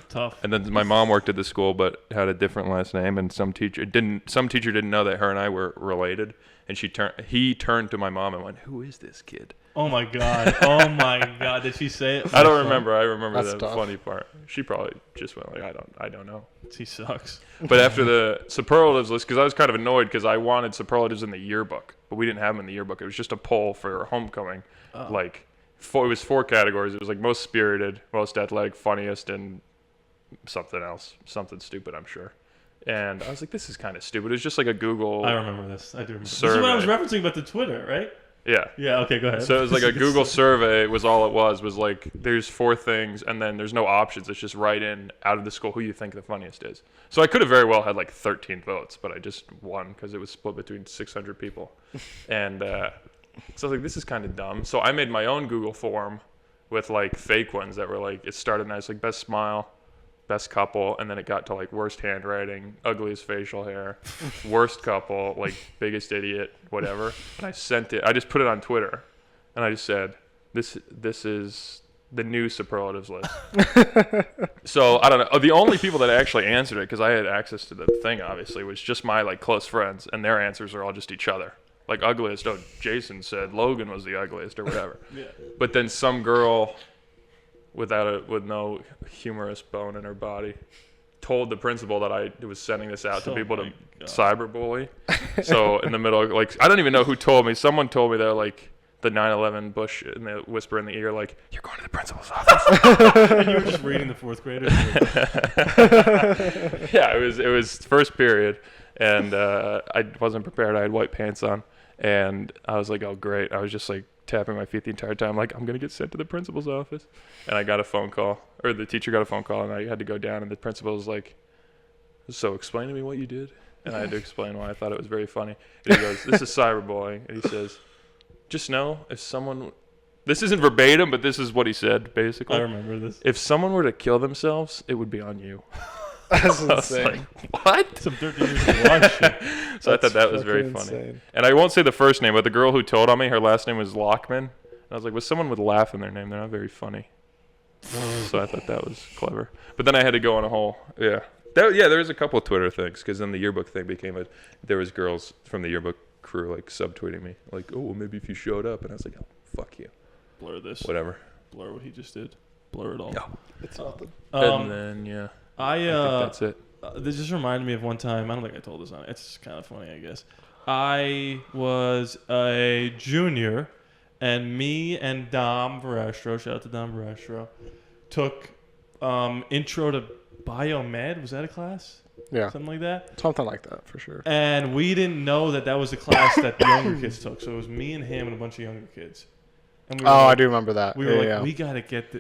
Tough. And then my mom worked at the school but had a different last name, and some teacher didn't know that her and I were related, and he turned to my mom and went, "Who is this kid?" Oh my god. Oh my god. Did she say it? I don't remember. I remember That's the tough. funny part. She probably just went like, I don't know. She sucks. But after the superlatives list, because I was kind of annoyed because I wanted superlatives in the yearbook, but we didn't have them in the yearbook. It was just a poll for homecoming. It was 4 categories. It was like most spirited, most athletic, funniest, and something else. Something stupid, I'm sure. And I was like, this is kind of stupid. It was just like a Google. I remember this. I do remember. Survey. This is what I was referencing about the Twitter, right? Yeah. Yeah, okay, go ahead. So it was like a Google survey was all it was like, there's 4 things, and then there's no options. It's just write in out of the school who you think the funniest is. So I could have very well had like 13 votes, but I just won because it was split between 600 people. And so I was like, this is kind of dumb. So I made my own Google form with like fake ones that were like, it started nice, like best smile, best couple, and then it got to like worst handwriting, ugliest facial hair, worst couple, like biggest idiot, whatever. And I sent it. I just put it on Twitter, and I just said, this is the new superlatives list. So I don't know. The only people that actually answered it, because I had access to the thing, obviously, was just my like close friends, and their answers are all just each other. Like ugliest. Oh, Jason said Logan was the ugliest or whatever. Yeah. But then some girl with no humorous bone in her body told the principal that I was sending this out to people to cyberbully. So in the middle, like, I don't even know who told me. Someone told me that, like, the 9/11 Bush and the whisper in the ear, like, you're going to the principal's office. And you were just reading the 4th graders. Yeah, it was first period, and I wasn't prepared. I had white pants on, and I was like, oh great. I was just like tapping my feet the entire time, like, I'm gonna get sent to the principal's office. And I got a phone call, or the teacher got a phone call, and I had to go down, and the principal was like, so explain to me what you did. And I had to explain why I thought it was very funny. And he goes, this is cyberbullying. And he says, just know if someone, this isn't verbatim, but this is what he said, basically. I remember this. If someone were to kill themselves, it would be on you. That's I was insane. like, what? Some 13 years of watch shit. So I thought that was fucking very funny. insane. And I won't say the first name, but the girl who told on me, her last name was Lockman. And I was like, with someone with laugh in their name, they're not very funny. So I thought that was clever. But then I had to go on a whole, there was a couple of Twitter things, because then the yearbook thing became there was girls from the yearbook crew, like, subtweeting me. Like, oh, well, maybe if you showed up. And I was like, oh, fuck you. Blur this. Whatever. Blur what he just did. Blur it all. No. It's nothing. And then, yeah. I think that's it. This just reminded me of one time. I don't think I told this on it. It's kind of funny, I guess. I was a junior, and me and Dom Verestro, shout out to Dom Verestro, took intro to biomed. Was that a class? Yeah. Something like that? Something like that, for sure. And we didn't know that was the class that the younger kids took. So it was me and him and a bunch of younger kids. And we were I like, do remember that. We were like, yeah.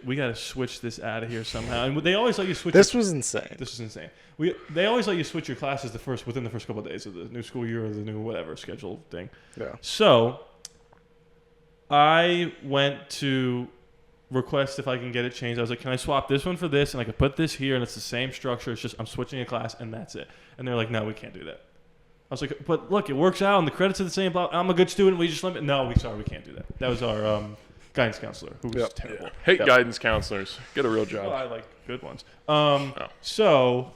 we gotta switch this out of here somehow. And they always let you switch. This was insane. This is insane. They always let you switch your classes within the first couple of days of the new school year or the new whatever schedule thing. Yeah. So I went to request if I can get it changed. I was like, can I swap this one for this, and I could put this here, and it's the same structure. It's just I'm switching a class, and that's it. And they're like, no, we can't do that. I was like, but look, it works out, and the credits are the same. I'm a good student. We just limit. No, we can't do that. That was our guidance counselor, who was terrible. Hate guidance counselors. Get a real job. Well, I like good ones. So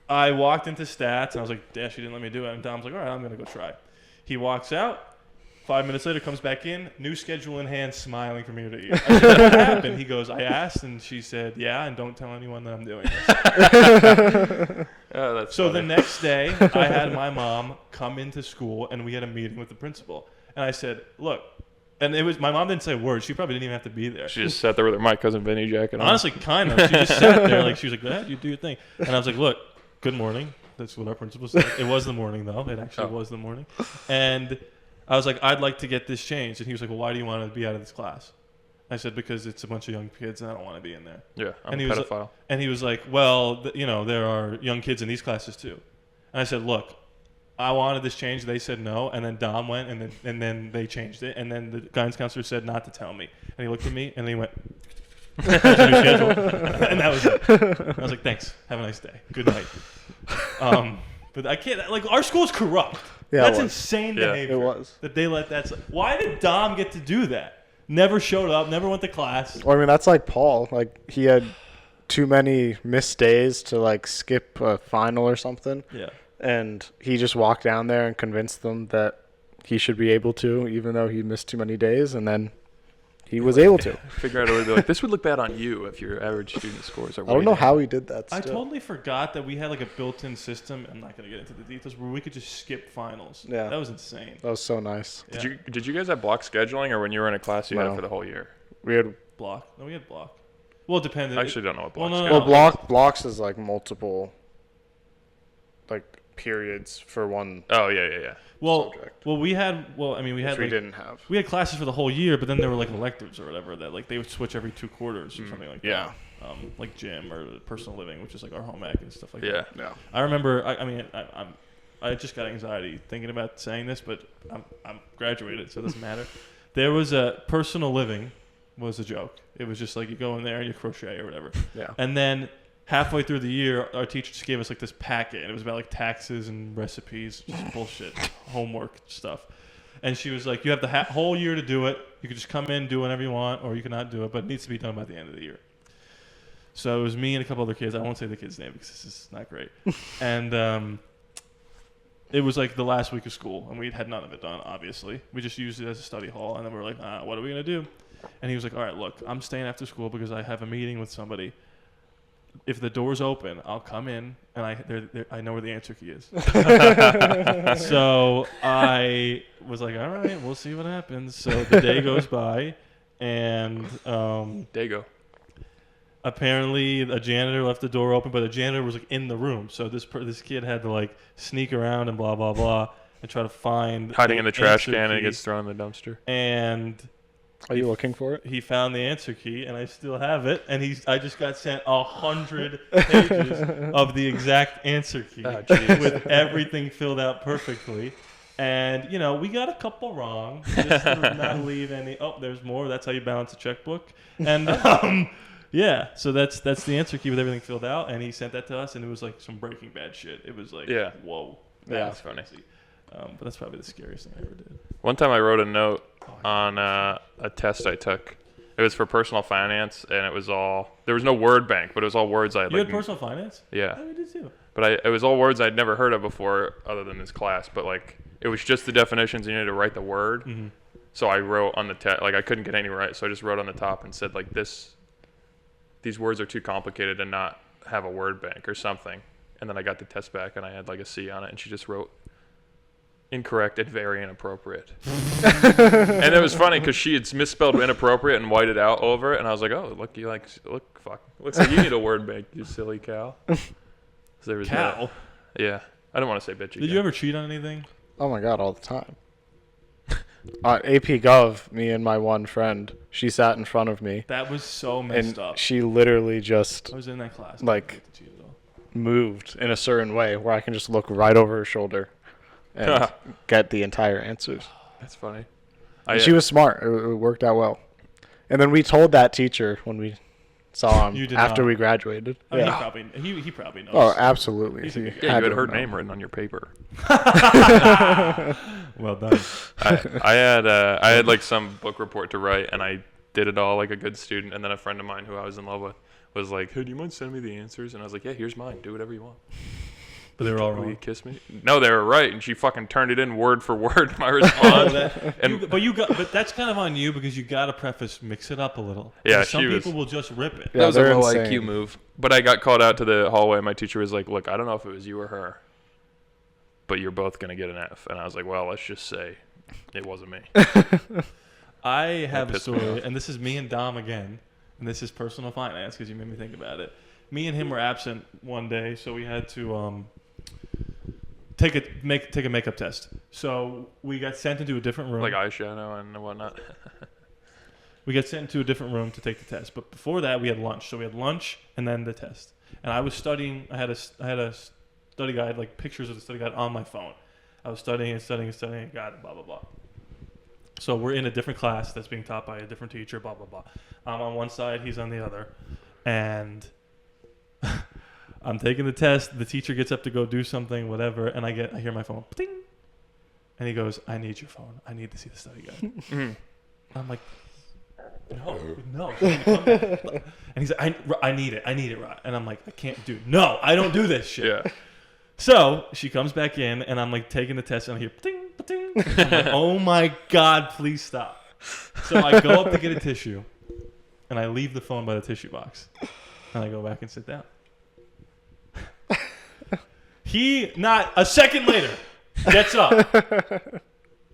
I walked into stats, and I was like, yeah, she didn't let me do it. And Dom's like, all right, I'm going to go try. He walks out. 5 minutes later, comes back in, new schedule in hand, smiling from ear to ear. I said, what happened? He goes, I asked, and she said, yeah, and don't tell anyone that I'm doing this. That's So funny. the next day, I had my mom come into school, and we had a meeting with the principal. And I said, look, and it was my mom didn't say a word. She probably didn't even have to be there. She just sat there with her My Cousin Vinny jacket on. Honestly, kind of. She just sat there like she was like, go ahead, you do your thing. And I was like, look, good morning. That's what our principal said. It was the morning, though. It actually was the morning. And I was like, I'd like to get this changed. And he was like, well, why do you want to be out of this class? I said, because it's a bunch of young kids and I don't want to be in there. Yeah, I'm and a he pedophile. Was, and he was like, well, there are young kids in these classes too. And I said, look, I wanted this changed. They said no. And then Dom went and then they changed it. And then the guidance counselor said not to tell me. And he looked at me and he went, "Here's your new schedule." And that was it. I was like, thanks. Have a nice day. Good night. But I can't. Like our school's corrupt. Yeah, That's it was. insane Yeah, behavior. it was. That they let that. Why did Dom get to do that? Never showed up. Never went to class. Well, I mean, that's like Paul. Like, he had too many missed days to, like, skip a final or something. Yeah. And he just walked down there and convinced them that he should be able to, even though he missed too many days. And then he was able to. Figure out a way to be like, this would look bad on you if your average student scores are. I don't know how he did that. I still. totally forgot that we had like a built-in system. I'm not gonna get into the details, where we could just skip finals. Yeah. That was insane. That was so nice. Yeah. Did you guys have block scheduling, or when you were in a class you had No. it for the whole year? We had Block? No, we had block. Well, it depended. I actually don't know what block. Well, no, scheduling no, well, no. blocks is like multiple, like, periods for one. Oh yeah. Well, subject. we had. Well, I mean, we had. Which we like, didn't have. We had classes for the whole year, but then there were like electives or whatever that like they would switch every 2 quarters or something like Yeah. that. Like gym or personal living, which is like our home ec and stuff like Yeah. that. Yeah. I remember. I just got anxiety thinking about saying this, but I'm graduated, so it doesn't matter. There was a personal living was a joke. It was just like you go in there and you crochet or whatever. Yeah. And then halfway through the year, our teacher just gave us like this packet, and it was about like taxes and recipes, just bullshit, homework stuff. And she was like, "You have the whole year to do it. You can just come in, do whatever you want, or you cannot do it, but it needs to be done by the end of the year." So it was me and a couple other kids. I won't say the kid's name because this is not great. And it was like the last week of school, and we had none of it done, obviously. We just used it as a study hall, and then we were like, what are we going to do? And he was like, all right, look, I'm staying after school because I have a meeting with somebody. If the door's open, I'll come in, and I know where the answer key is. So I was like, all right, we'll see what happens. So the day goes by, and There you go. apparently a janitor left the door open, but the janitor was like in the room. So this kid had to like sneak around and blah blah blah and try to find Hiding in the trash answer can and it key. gets thrown in the dumpster. And Are you looking for it? he found the answer key, and I still have it. And I just got sent 100 pages of the exact answer key with everything filled out perfectly. And we got a couple wrong, just to not leave any. Oh, there's more. That's how you balance a checkbook. And yeah, so that's the answer key with everything filled out. And he sent that to us, and it was like some Breaking Bad shit. It was like, Yeah. whoa, Yeah. that's funny. But that's probably the scariest thing I ever did. One time I wrote a note on a test I took. It was for personal finance, and it was all there was no word bank, but it was all words I had. You had personal finance? Yeah. Oh, we did too. But it was all words I'd never heard of before, other than this class. But like, it was just the definitions. You needed to write the word. Mm-hmm. So I wrote on the test. Like I couldn't get any right, so I just wrote on the top and said like these words are too complicated to not have a word bank or something. And then I got the test back, and I had like a C on it, and she just wrote incorrect and very inappropriate. And it was funny because she had misspelled inappropriate and whited out over it, and I was like, oh, looks like you need a word bank, you silly cow. So there was Cow? that. Yeah, I don't want to say bitch again. Did you ever cheat on anything? Oh my god, all the time. AP Gov, me and my one friend, she sat in front of me, That was so messed and up. she literally just I was in that class. like- I didn't get to cheat at all. moved in a certain way where I can just look right over her shoulder and get the entire answers. That's funny. And she was smart. It worked out well. And then we told that teacher when we saw him You did after not. we graduated. I mean, Yeah. he probably knows. Oh, absolutely. He's a He good guy. Yeah, had you to had her know. name written on your paper. Well done. I had like some book report to write, and I did it all like a good student. And then a friend of mine who I was in love with was like, "Hey, do you mind sending me the answers?" And I was like, "Yeah, here's mine. Do whatever you want." But they were all Will you wrong. kiss me? No, they were right, and she fucking turned it in word for word. My response. But that's kind of on you because you got to preface, mix it up a little. Yeah, Because some she was- people will just rip it. Yeah, That was a they're low insane. IQ move. But I got called out to the hallway. My teacher was like, "Look, I don't know if it was you or her, but you're both gonna get an F." And I was like, "Well, let's just say it wasn't me." I have a pissed me story, off. and this is me and Dom again, and this is personal finance because you made me think about it. Me and him were absent one day, so we had to take a makeup test. So we got sent into a different room. Like eyeshadow and whatnot. We got sent into a different room to take the test. But before that, we had lunch. So we had lunch and then the test. And I was studying. I had a study guide, like pictures of the study guide on my phone. I was studying and got it, blah, blah, blah. So we're in a different class that's being taught by a different teacher, blah, blah, blah. I'm on one side, he's on the other. And I'm taking the test. The teacher gets up to go do something, whatever, and I hear my phone, ding, and he goes, "I need your phone. I need to see the study guide." I'm like, no. And he's like, I need it, Rod. And I'm like, I can't do it. No, I don't do this shit. Yeah. So she comes back in, and I'm like taking the test, and I hear, ding, ding. I'm like, oh my God, please stop. So I go up to get a tissue, and I leave the phone by the tissue box, and I go back and sit down. He, not a second later, gets up,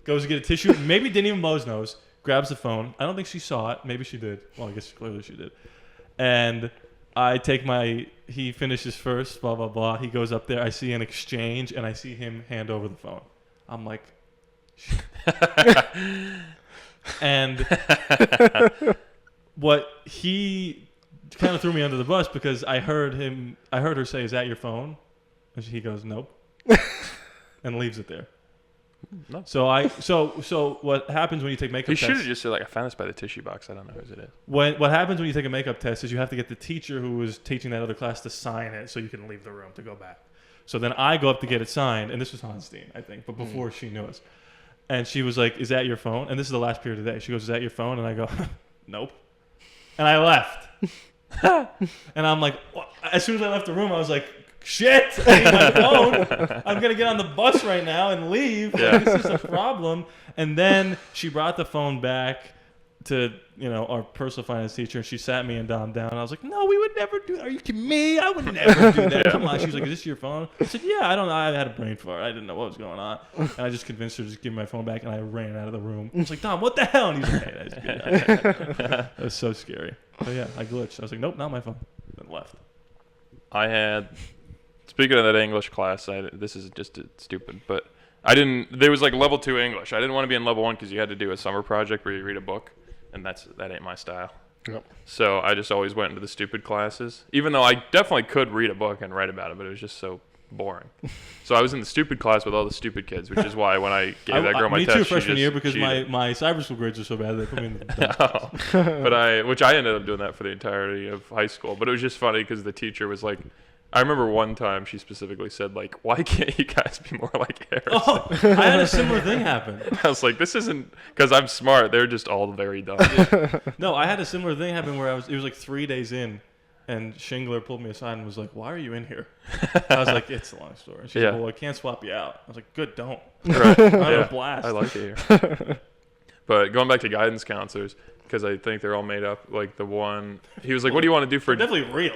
goes to get a tissue, maybe didn't even blow his nose, grabs the phone. I don't think she saw it. Maybe she did. Well, I guess clearly she did. And I take he finishes first, blah, blah, blah. He goes up there. I see an exchange, and I see him hand over the phone. I'm like, shit. And what he kind of threw me under the bus because I heard her say, "Is that your phone?" And he goes, "Nope," and leaves it there. No. So what happens when you take makeup He tests? should have just said, like, I found this by the tissue box. I don't know whose it is. What happens when you take a makeup test is you have to get the teacher who was teaching that other class to sign it so you can leave the room to go back. So then I go up to get it signed, and this was Honstein, I think, but before she knew us. And she was like, "Is that your phone?" And this is the last period of the day. She goes, "Is that your phone?" And I go, "Nope." And I left. And I'm like, what? As soon as I left the room, I was like, shit, I need my phone. I'm going to get on the bus right now and leave. Yeah. This is a problem. And then she brought the phone back to, our personal finance teacher, and she sat me and Dom down. And I was like, "No, we would never do that. Are you kidding me? I would never do that. Come on." She was like, "Is this your phone?" I said, "Yeah, I don't know. I had a brain fart. I didn't know what was going on." And I just convinced her to just give me my phone back, and I ran out of the room. I was like, "Dom, what the hell?" And he's like, "Hey, that's good." It was so scary. But yeah, I glitched. I was like, "Nope, not my phone." Then left. Speaking of that English class, this is just stupid, but there was like level 2 English. I didn't want to be in level 1 because you had to do a summer project where you read a book, and that ain't my style. Yep. So I just always went into the stupid classes, even though I definitely could read a book and write about it, but it was just so boring. So I was in the stupid class with all the stupid kids, which is why when I gave that girl my test, me too, she freshman just year, because cheated. my cyber school grades were so bad they put me in the But I ended up doing that for the entirety of high school. But it was just funny because the teacher was like, I remember one time she specifically said, like, "Why can't you guys be more like Harris?" Oh, I had a similar thing happen. I was like, this isn't because I'm smart. They're just all very dumb. No, I had a similar thing happen where it was like 3 days in, and Shingler pulled me aside and was like, "Why are you in here?" I was like, "It's a long story." She's like, "Well, I can't swap you out." I was like, "Good, don't." Right. I had a blast. I like it here. But going back to guidance counselors, because I think they're all made up. Like the one, he was like, "What do you want to do for?" They're definitely real.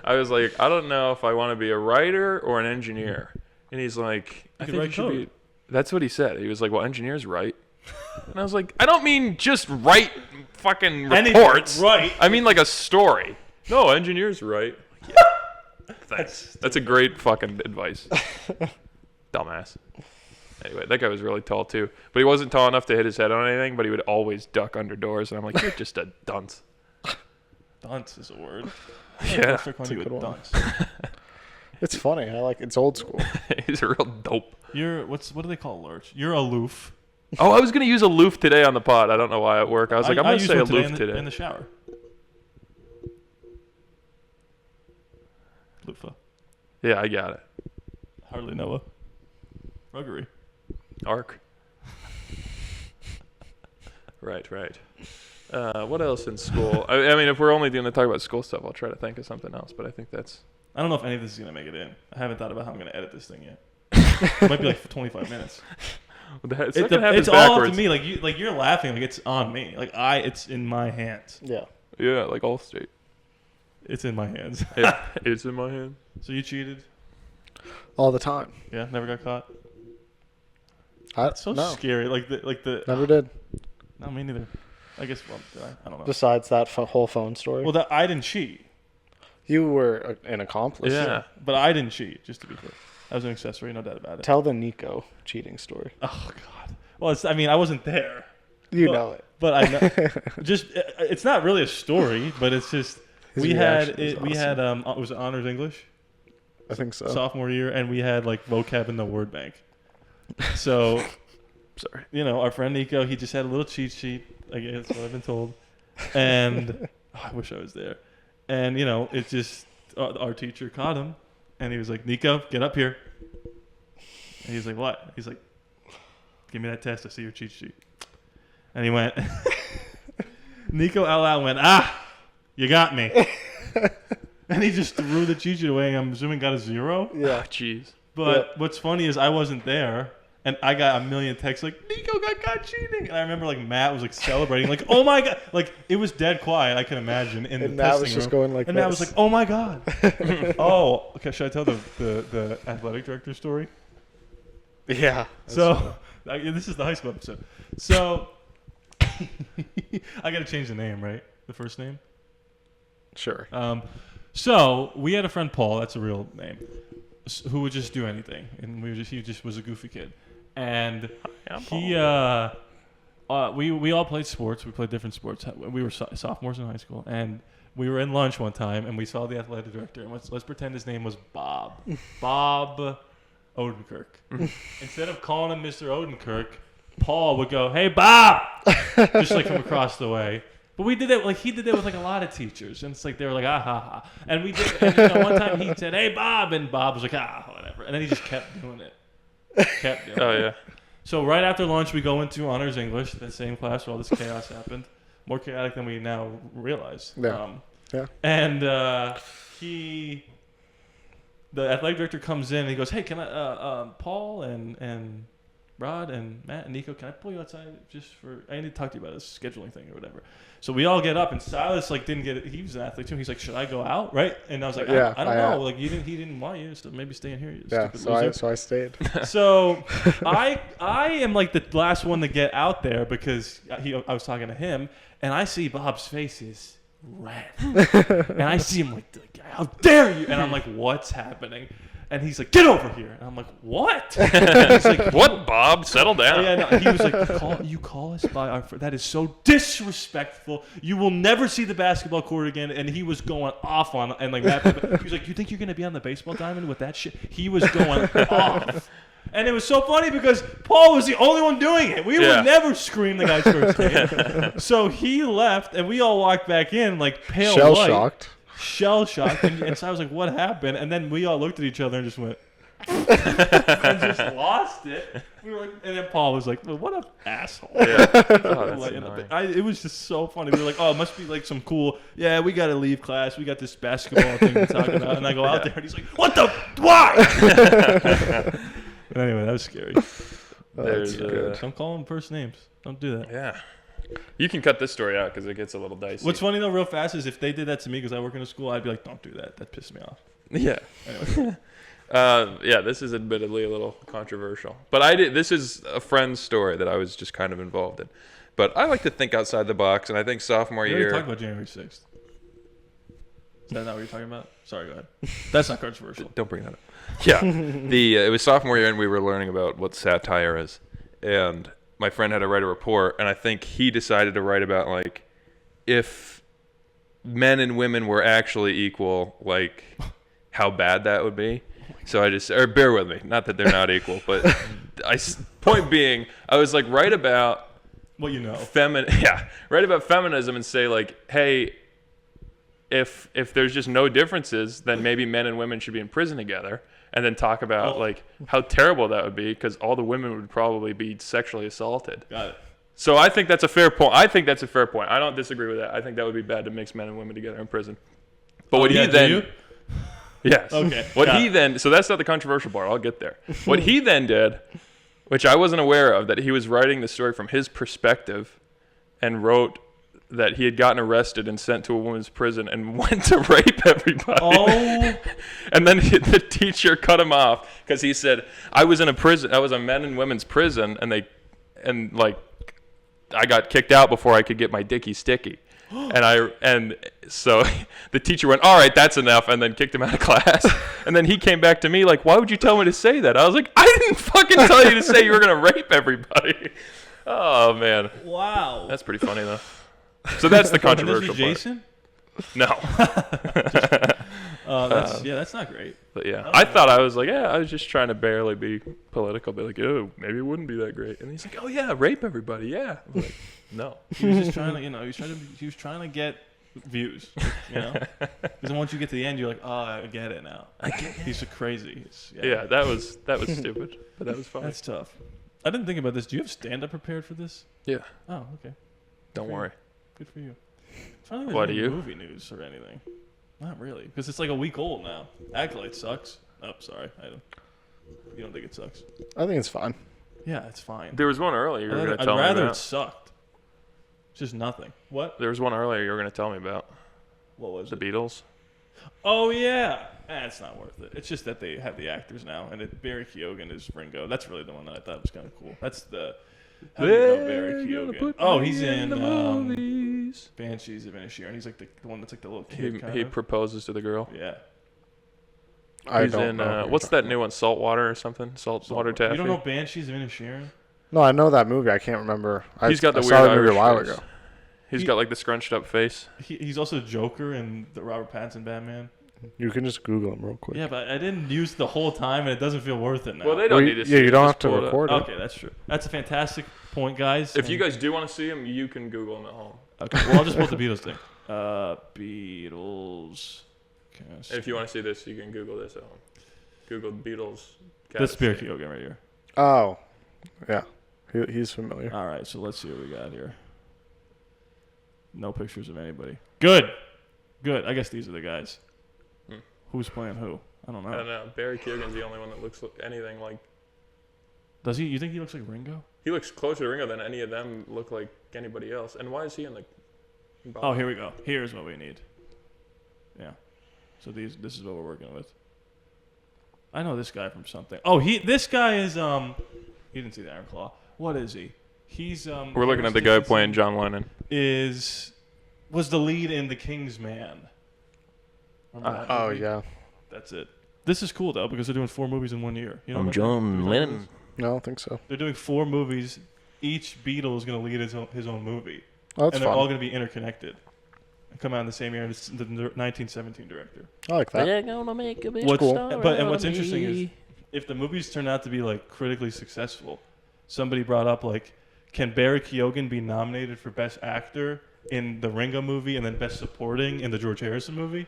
I was like, "I don't know if I want to be a writer or an engineer." And he's like, "I think you should be." That's what he said. He was like, "Well, engineers write." And I was like, "I don't mean just write fucking reports. Right. I mean like a story." "No, engineers write." Yeah. Thanks. That's a great fucking advice. Dumbass. Anyway, that guy was really tall too, but he wasn't tall enough to hit his head on anything. But he would always duck under doors, and I'm like, "You're just a dunce." Dunce is a word. Yeah, It's a good one. dunce. It's funny. It's old school. He's a real dope. You're what do they call lurch? You're aloof. Oh, I was gonna use aloof today on the pod. I don't know why at work. I was like, I'm gonna used say one aloof today. in the shower. Loofah. Yeah, I got it. Hardly Noah. Ruggery. Arc. Right. What else in school? I mean, if we're only going to talk about school stuff, I'll try to think of something else. But I think that's. I don't know if any of this is gonna make it in. I haven't thought about how I'm gonna edit this thing yet. It might be like 25 minutes. It's all up to me. Like you're laughing. Like it's on me. Like it's in my hands. Yeah. Yeah, like Allstate. It's in my hands. It's in my hand. So you cheated? All the time. Yeah, never got caught. It's So scary. Like the. Never did. No, me neither. I guess. Well, I don't know. Besides that whole phone story. Well, I didn't cheat. You were an accomplice. Yeah. But I didn't cheat. Just to be clear, I was an accessory. No doubt about it. Tell the Nico cheating story. Oh God. Well, I wasn't there. You know it. But I know. It's not really a story, but it's just His we reaction had was awesome. it was honors English I think so. sophomore year, and we had like vocab in the word bank. So, Sorry. Our friend Nico, he just had a little cheat sheet. I guess what I've been told, and I wish I was there. And it just our teacher caught him, and he was like, "Nico, get up here." And he's like, "What?" He's like, "Give me that test. I see your cheat sheet." And he went. Nico out loud went, you got me. And he just threw the cheat sheet away, and I'm assuming got a 0. Yeah. Jeez. But what's funny is I wasn't there, and I got a million texts like, Nico got caught cheating. And I remember like Matt was like celebrating, like, oh my God. Like it was dead quiet, I can imagine, in And the Matt testing was just room. going like and this. Matt was like, oh my God. Oh, okay, should I tell the athletic director story? Yeah. So, this is the high school episode. So, I got to change the name, right? The first name? Sure. So, we had a friend, Paul, that's a real name, who would just do anything. And he just was a goofy kid. And we all played sports. We played different sports. We were sophomores in high school. And we were in lunch one time, and we saw the athletic director. And let's pretend his name was Bob. Bob Odenkirk. Instead of calling him Mr. Odenkirk, Paul would go, "Hey, Bob," just like from across the way. But we did that, like he did that with like a lot of teachers, and it's like they were like, "Ah ha ha," and we did. And, one time he said, "Hey, Bob," and Bob was like, whatever," and then he just kept doing it. Oh yeah. So right after lunch, we go into honors English, that same class where all this chaos happened, more chaotic than we now realize. Yeah. Yeah. And the athletic director comes in and he goes, "Hey, can I, Paul and Rod and Matt and Nico, can I pull you outside I need to talk to you about this scheduling thing or whatever." So we all get up, and Silas like didn't get it. He was an athlete too. He's like, "Should I go out?" Right? And I was like, Yeah, I don't know. Like he didn't want you, so maybe stay in here. You Yeah. stupid loser." So I stayed. So I am like the last one to get out there because I was talking to him, and I see Bob's face is red, and I see him like, "How dare you?" And I'm like, "What's happening?" And he's like, "Get over here!" And I'm like, "What?" He's like, What, Bob? Settle down. Oh, yeah, no. He was like, you call us by our that is so disrespectful. You will never see the basketball court again." And he was going off on, and like Matt, he was like, "You think you're gonna be on the baseball diamond with that shit?" He was going off. And it was so funny because Paul was the only one doing it. We would never scream the guy's first name. So he left, and we all walked back in like pale white. Shell shocked. And so I was like, "What happened?" And then we all looked at each other and just went, and just lost it. We were like, and then Paul was like, "Well, what an asshole." Yeah. Oh, that's annoying. It was just so funny. We were like, "Oh, it must be like some cool, yeah, we got to leave class. We got this basketball thing to talk about." And I go out there, and he's like, "What the? Why?" But anyway, that was scary. There's Don't call them first names. Don't do that. Yeah. You can cut this story out because it gets a little dicey. What's funny though, real fast, is if they did that to me because I work in a school, I'd be like, "Don't do that. That pissed me off." Yeah. Anyway. Yeah, this is admittedly a little controversial, but this is a friend's story that I was just kind of involved in. But I like to think outside the box, and I think sophomore We year. already talked about January 6th. Is that not what you're talking about? Sorry, go ahead. That's not controversial. Don't bring that up. Yeah, it was sophomore year, and we were learning about what satire is, and my friend had to write a report, and I think he decided to write about like if men and women were actually equal, like how bad that would be. So bear with me, not that they're not equal, but point being, I was like, write about what you know, write about feminism and say like, hey, if there's just no differences, then maybe men and women should be in prison together. And then talk about like how terrible that would be because all the women would probably be sexually assaulted. Got it. So I think that's a fair point. I don't disagree with that. I think that would be bad to mix men and women together in prison. But what he then, do you? yes. Okay. So that's not the controversial part. I'll get there. What he then did, which I wasn't aware of, that he was writing the story from his perspective, and wrote that he had gotten arrested and sent to a women's prison and went to rape everybody. Oh. And then the teacher cut him off because he said, I was in a prison. I was a men and women's prison, and I got kicked out before I could get my dicky sticky. And so the teacher went, all right, that's enough, and then kicked him out of class. And then he came back to me like, why would you tell me to say that? I was like, I didn't fucking tell you to say you were going to rape everybody. Oh, man. Wow. That's pretty funny, though. So that's the controversial This was Jason? part. No. That's not great. But yeah, I thought I was like, I was just trying to barely be political, be like, oh, maybe it wouldn't be that great. And he's like, oh yeah, rape everybody, yeah. I'm like, no. He was just trying to, he was trying to get views. You know, because then once you get to the end, you're like, oh, I get it now. He's crazy. Yeah, that was stupid, but that was funny. That's tough. I didn't think about this. Do you have stand-up prepared for this? Yeah. Oh, okay. Don't worry. Good for you. I don't think Why there's do any you? movie news or anything. Not really, because it's like a week old now. Acolyte sucks. Oh, sorry. You don't think it sucks? I think it's fine. Yeah, it's fine. There was one earlier you were going to I'd tell me rather it about. sucked. It's just nothing. What? There was one earlier you were going to tell me about. What was The it? Beatles. Oh, yeah. It's not worth it. It's just that they have the actors now, and Barry Keoghan is Ringo. That's really the one that I thought was kind of cool. That's the... How do you know Barry Keoghan? Oh, he's in Banshees of Inisherin. He's like the one that's like the little kid kind He of. proposes to the girl. Yeah. I He's don't in, know. what's that new one? Saltwater or something? Saltwater Taffy? You don't know Banshees of Inisherin? No, I know that movie. I can't remember. He's got the I weird saw the movie Irish a while face. ago. He's got like the scrunched up face. He's also Joker in the Robert Pattinson Batman. You can just Google him real quick. Yeah, but I didn't use the whole time, and it doesn't feel worth it now. Well, they don't need to see yeah, it, you don't just have to pull it up. record it. Okay, that's true. That's a fantastic point, guys. If you guys do want to see him, you can Google him at home. Okay, well, I'll just pull up the Beatles thing. Beatles. And if you want to see this, you can Google this at home. Google Beatles. This Barry Keoghan right here. Oh, yeah. He's familiar. All right, so let's see what we got here. No pictures of anybody. Good. I guess these are the guys. Who's playing who? I don't know. I don't know. Barry Keoghan's the only one that looks anything like. Does he? You think he looks like Ringo? He looks closer to Ringo than any of them look like anybody else. And why is he in the? Oh, here we go. Here's what we need. Yeah. So this is what we're working with. I know this guy from something. Oh, this guy is You didn't see the Iron Claw. What is he? He's We're looking at the guy playing John Lennon. Was the lead in The King's Man. Remember that Oh, movie? yeah. That's it. This is cool though because they're doing 4 movies in 1 year. You know, John Lennon. No, I don't think so. they're doing 4 movies. Each Beatle is going to lead his own movie, Oh, that's and they're fun. all going to be interconnected. And come out in the same year. And it's the 1917 director. I like that. They're gonna make a big What's cool. what's interesting is if the movies turn out to be like critically successful, somebody brought up like, can Barry Keoghan be nominated for Best Actor in the Ringo movie and then Best Supporting in the George Harrison movie?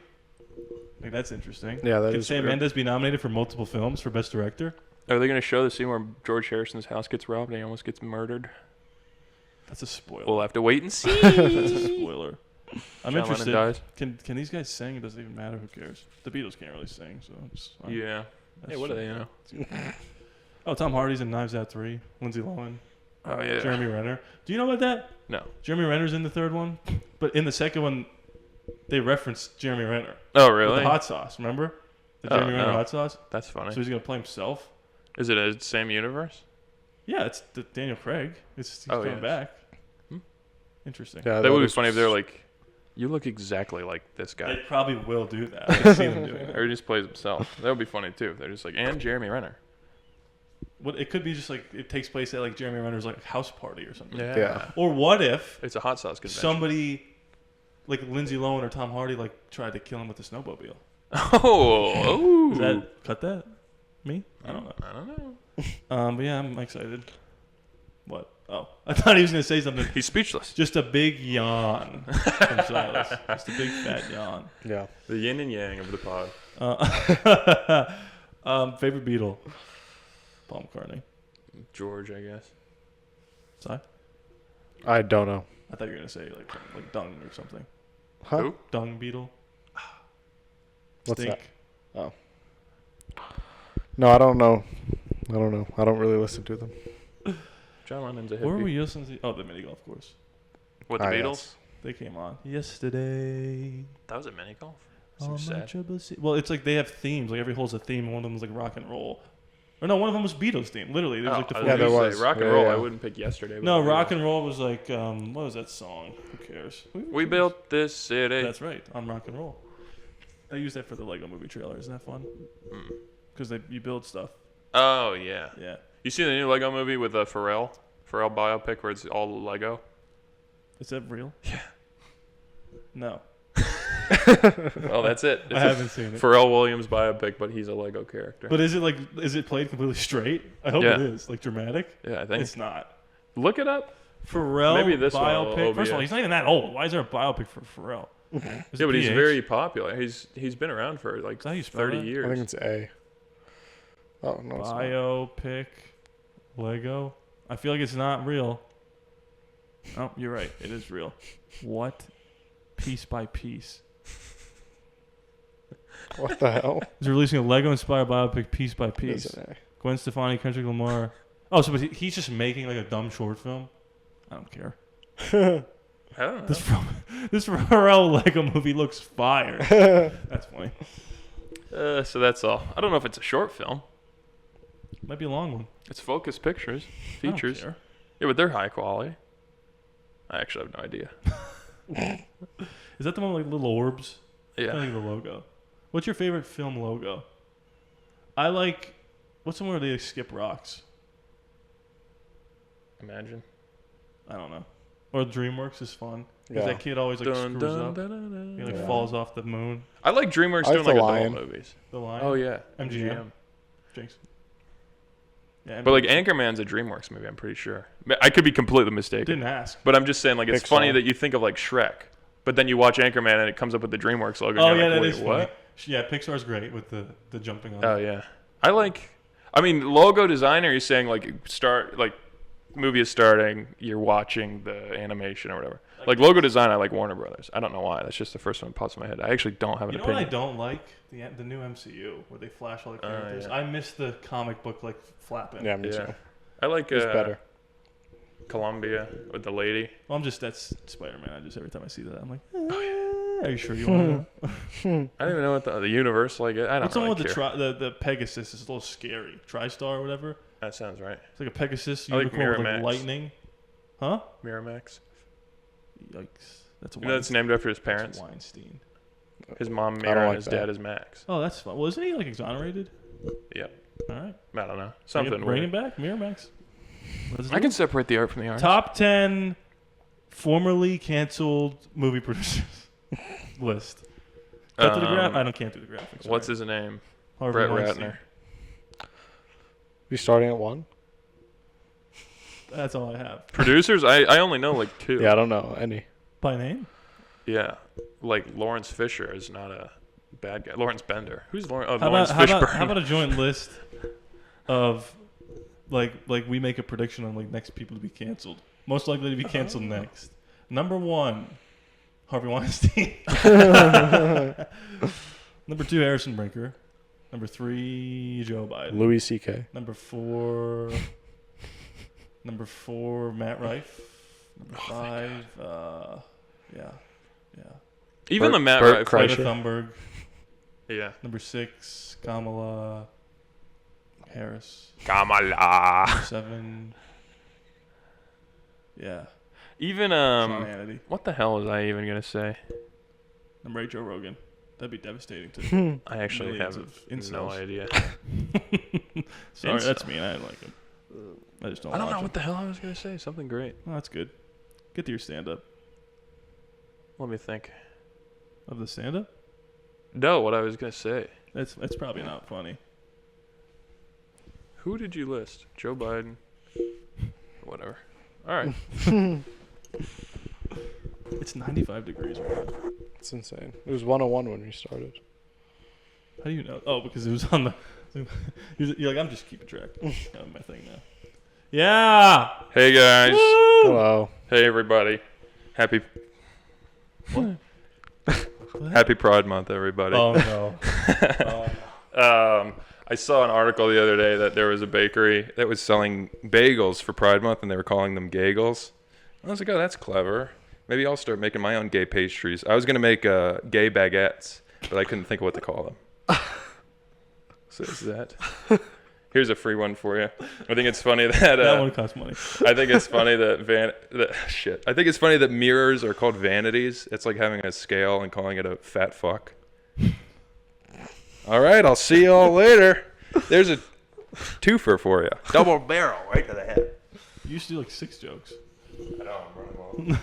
Like that's interesting. Yeah, that Can is Sam weird. Mendes be nominated for multiple films for Best Director? Are they going to show the scene where George Harrison's house gets robbed and he almost gets murdered? That's a spoiler. We'll have to wait and see. That's a spoiler. I'm John interested. Lennon dies. Can these guys sing? It doesn't even matter. Who cares? The Beatles can't really sing, so it's fine. Yeah. That's Hey, what do true. they know? Oh, Tom Hardy's in Knives Out 3. Lindsay Lohan. Oh, yeah. Jeremy Renner. Do you know about that? No. Jeremy Renner's in the third one, but in the second one, they referenced Jeremy Renner. Oh, With really? the hot sauce, remember? The Oh, Jeremy Renner no. hot sauce? That's funny. So he's going to play himself? Is it a same universe? Yeah, it's the Daniel Craig. He's coming yes. back. Interesting. Yeah, That would be is- funny if they're like, you look exactly like this They guy. probably will do that. I've seen them doing it. Or he just plays himself. That would be funny too. They're just like, and Jeremy Renner. What it could be just like it takes place at like Jeremy Renner's like house party or something. Yeah. Or what if It's a hot sauce convention. somebody like Lindsay Lohan or Tom Hardy like tried to kill him with a snowmobile? Oh. Is that cut that? Me? I don't know. I don't know. But yeah, I'm excited. What? Oh, I thought he was gonna say something. He's speechless. Just a big yawn from Silas. Just a big fat yawn. Yeah. The yin and yang of the pod. Favorite Beatle? Paul McCartney. George, I guess. Sorry? I don't know. I thought you were gonna say like dung or something. Huh? Who? Dung beetle. What's Stink. that? Oh. No, I don't know. I don't really listen to them. John Lennon's a hippie. Where were we listening to? Oh, the mini golf course. What, the Ah, Beatles? yes. They came on yesterday. That was a mini golf. On Seems my sad. trouble sea- Well, it's like they have themes. Like every hole's a theme. And one of them was like rock and roll. Or no, one of them was Beatles theme. Literally, there was like the I four Yeah, was there gonna was. say, rock and Yeah, roll. yeah. I wouldn't pick yesterday. but No, the rock Beatles. and roll was like what was that song? Who cares? We built this city. That's right, on rock and roll. I used that for the Lego Movie trailer. Isn't that fun? Because you build stuff. Oh yeah. Yeah. You see the new Lego movie with Pharrell biopic where it's all Lego? Is that real? Yeah. No, Well, that's it. It's I haven't seen it. Pharrell Williams biopic, but he's a Lego character. But is it played completely straight? I hope Yeah. it is. Like dramatic? yeah, I think. It's not. Look it up. Pharrell Maybe this one will biopic. be First of all, it. he's not even that old. Why is there a biopic for Pharrell? Yeah, but he's very popular. He's been around for like Is that how you spell 30 that? years. I think it's A. Oh no, it's not. Biopic Lego. I feel like it's not real. Oh, you're right. It is real. What? Piece by piece. What the hell? He's releasing a Lego-inspired biopic piece by It piece. is an A. Gwen Stefani, Kendrick Lamar. Oh, so but he's just making like a dumb short film? I don't care. I don't know. This Pharrell Lego movie looks fire. That's funny. So that's all. I don't know if it's a short film. Might be a long one. It's Focus Pictures I don't features. care. Yeah, but they're high quality. I actually have no idea. Is that the one with like little orbs? I Yeah. think the logo. What's your favorite film logo? I like. What's the one where they skip rocks? Imagine. I don't know. Or DreamWorks is fun. Because Yeah. that kid always like Dun, screws dun, up. dun, dun, dun, He like dun. falls off the moon. I like DreamWorks I like doing like The adult Lion. movies. The Lion. Oh yeah, MGM. Jinx. Yeah, But like MGM. Anchorman's a DreamWorks movie, I'm pretty sure. I could be completely mistaken. Didn't ask. But I'm just saying, like, it's Pixar. funny that you think of like Shrek, but then you watch Anchorman and it comes up with the DreamWorks logo. Oh and you're yeah, like, that wait, is what? funny. Yeah, Pixar's great with the jumping on. Oh yeah, I mean, logo designer. You're saying like movie is starting, you're watching the animation or whatever. Like logo design, I like Warner Brothers. I don't know why. That's just the first one that pops in my head. I actually don't have an You know what I opinion. don't like? The new MCU where they flash all the characters. yeah. I miss the comic book like flapping. Yeah, me Yeah, too. I like It's better. Columbia with the lady. Well, that's Spider-Man. I just every time I see that, I'm like, are you sure you want to? I don't even know what the Universal. Like, I don't What's the really one with care. the Pegasus? It's a little scary. TriStar or whatever. That sounds right. It's like a Pegasus I like unicorn with like Miramax. lightning. Huh? Miramax. Yikes. That's You know, it's named after his That's parents. Weinstein. His mom I Mira don't and like his that. dad is Max. Oh, that's fun. Well, isn't he like exonerated? Yep. All right. I don't know. Something Bring weird. it back. Miramax. Let's do I can it. separate the art from the art. Top 10 formerly canceled movie producers list. Cut to the graph. I can't do the graphics. What's sorry. his name? Harvey Brett Weinstein. Ratner. We starting at 1? That's all I have. Producers? I only know like 2. Yeah, I don't know any. By name? Yeah. Like Lawrence Fisher is not a bad guy. Lawrence Bender. Who's Lawrence? Oh, How Lawrence about, Fishburne. how about a joint list of like we make a prediction on like next people to be canceled. Most likely to be canceled next. Number 1, Harvey Weinstein. Number 2, Harrison Brinker. Number 3, Joe Biden. Louis C.K. Number 4, Matt Rife. Number 5, yeah. Even Bert- the Matt Bert Rife. Kreischer. Greta Thunberg. Yeah. Number 6, Kamala Harris. Kamala. 7, yeah. Even Sean Hannity. what the hell was I even gonna say? Number 8, Joe Rogan. That'd be devastating too. I actually Millions have of no incels. idea. Sorry, Incel. that's me. I didn't like him. I just don't. I don't watch know him. what the hell I was gonna say. Something great. Oh, that's good. Get to your stand-up. Let me think. Of the stand-up? No, what I was gonna say. That's probably not funny. Who did you list? Joe Biden. Whatever. All right. It's 95 degrees right now. It's insane. It was 101 when we started. How do you know? Oh, because it was on the. You're like, I'm just keeping track of my thing now. Yeah. Hey guys. Woo! Hello. Hey everybody. Happy Happy Pride Month, everybody. Oh no. I saw an article the other day that there was a bakery that was selling bagels for Pride Month, and they were calling them gagels. I was like, oh, that's clever. Maybe I'll start making my own gay pastries. I was going to make gay baguettes, but I couldn't think of what to call them. So is that. Here's a free one for you. I think it's funny that... that one costs money. I think it's funny that I think it's funny that mirrors are called vanities. It's like having a scale and calling it a fat fuck. All right, I'll see you all later. There's a twofer for you. Double barrel right to the head. You used to do like 6 jokes. I know, I'm running low.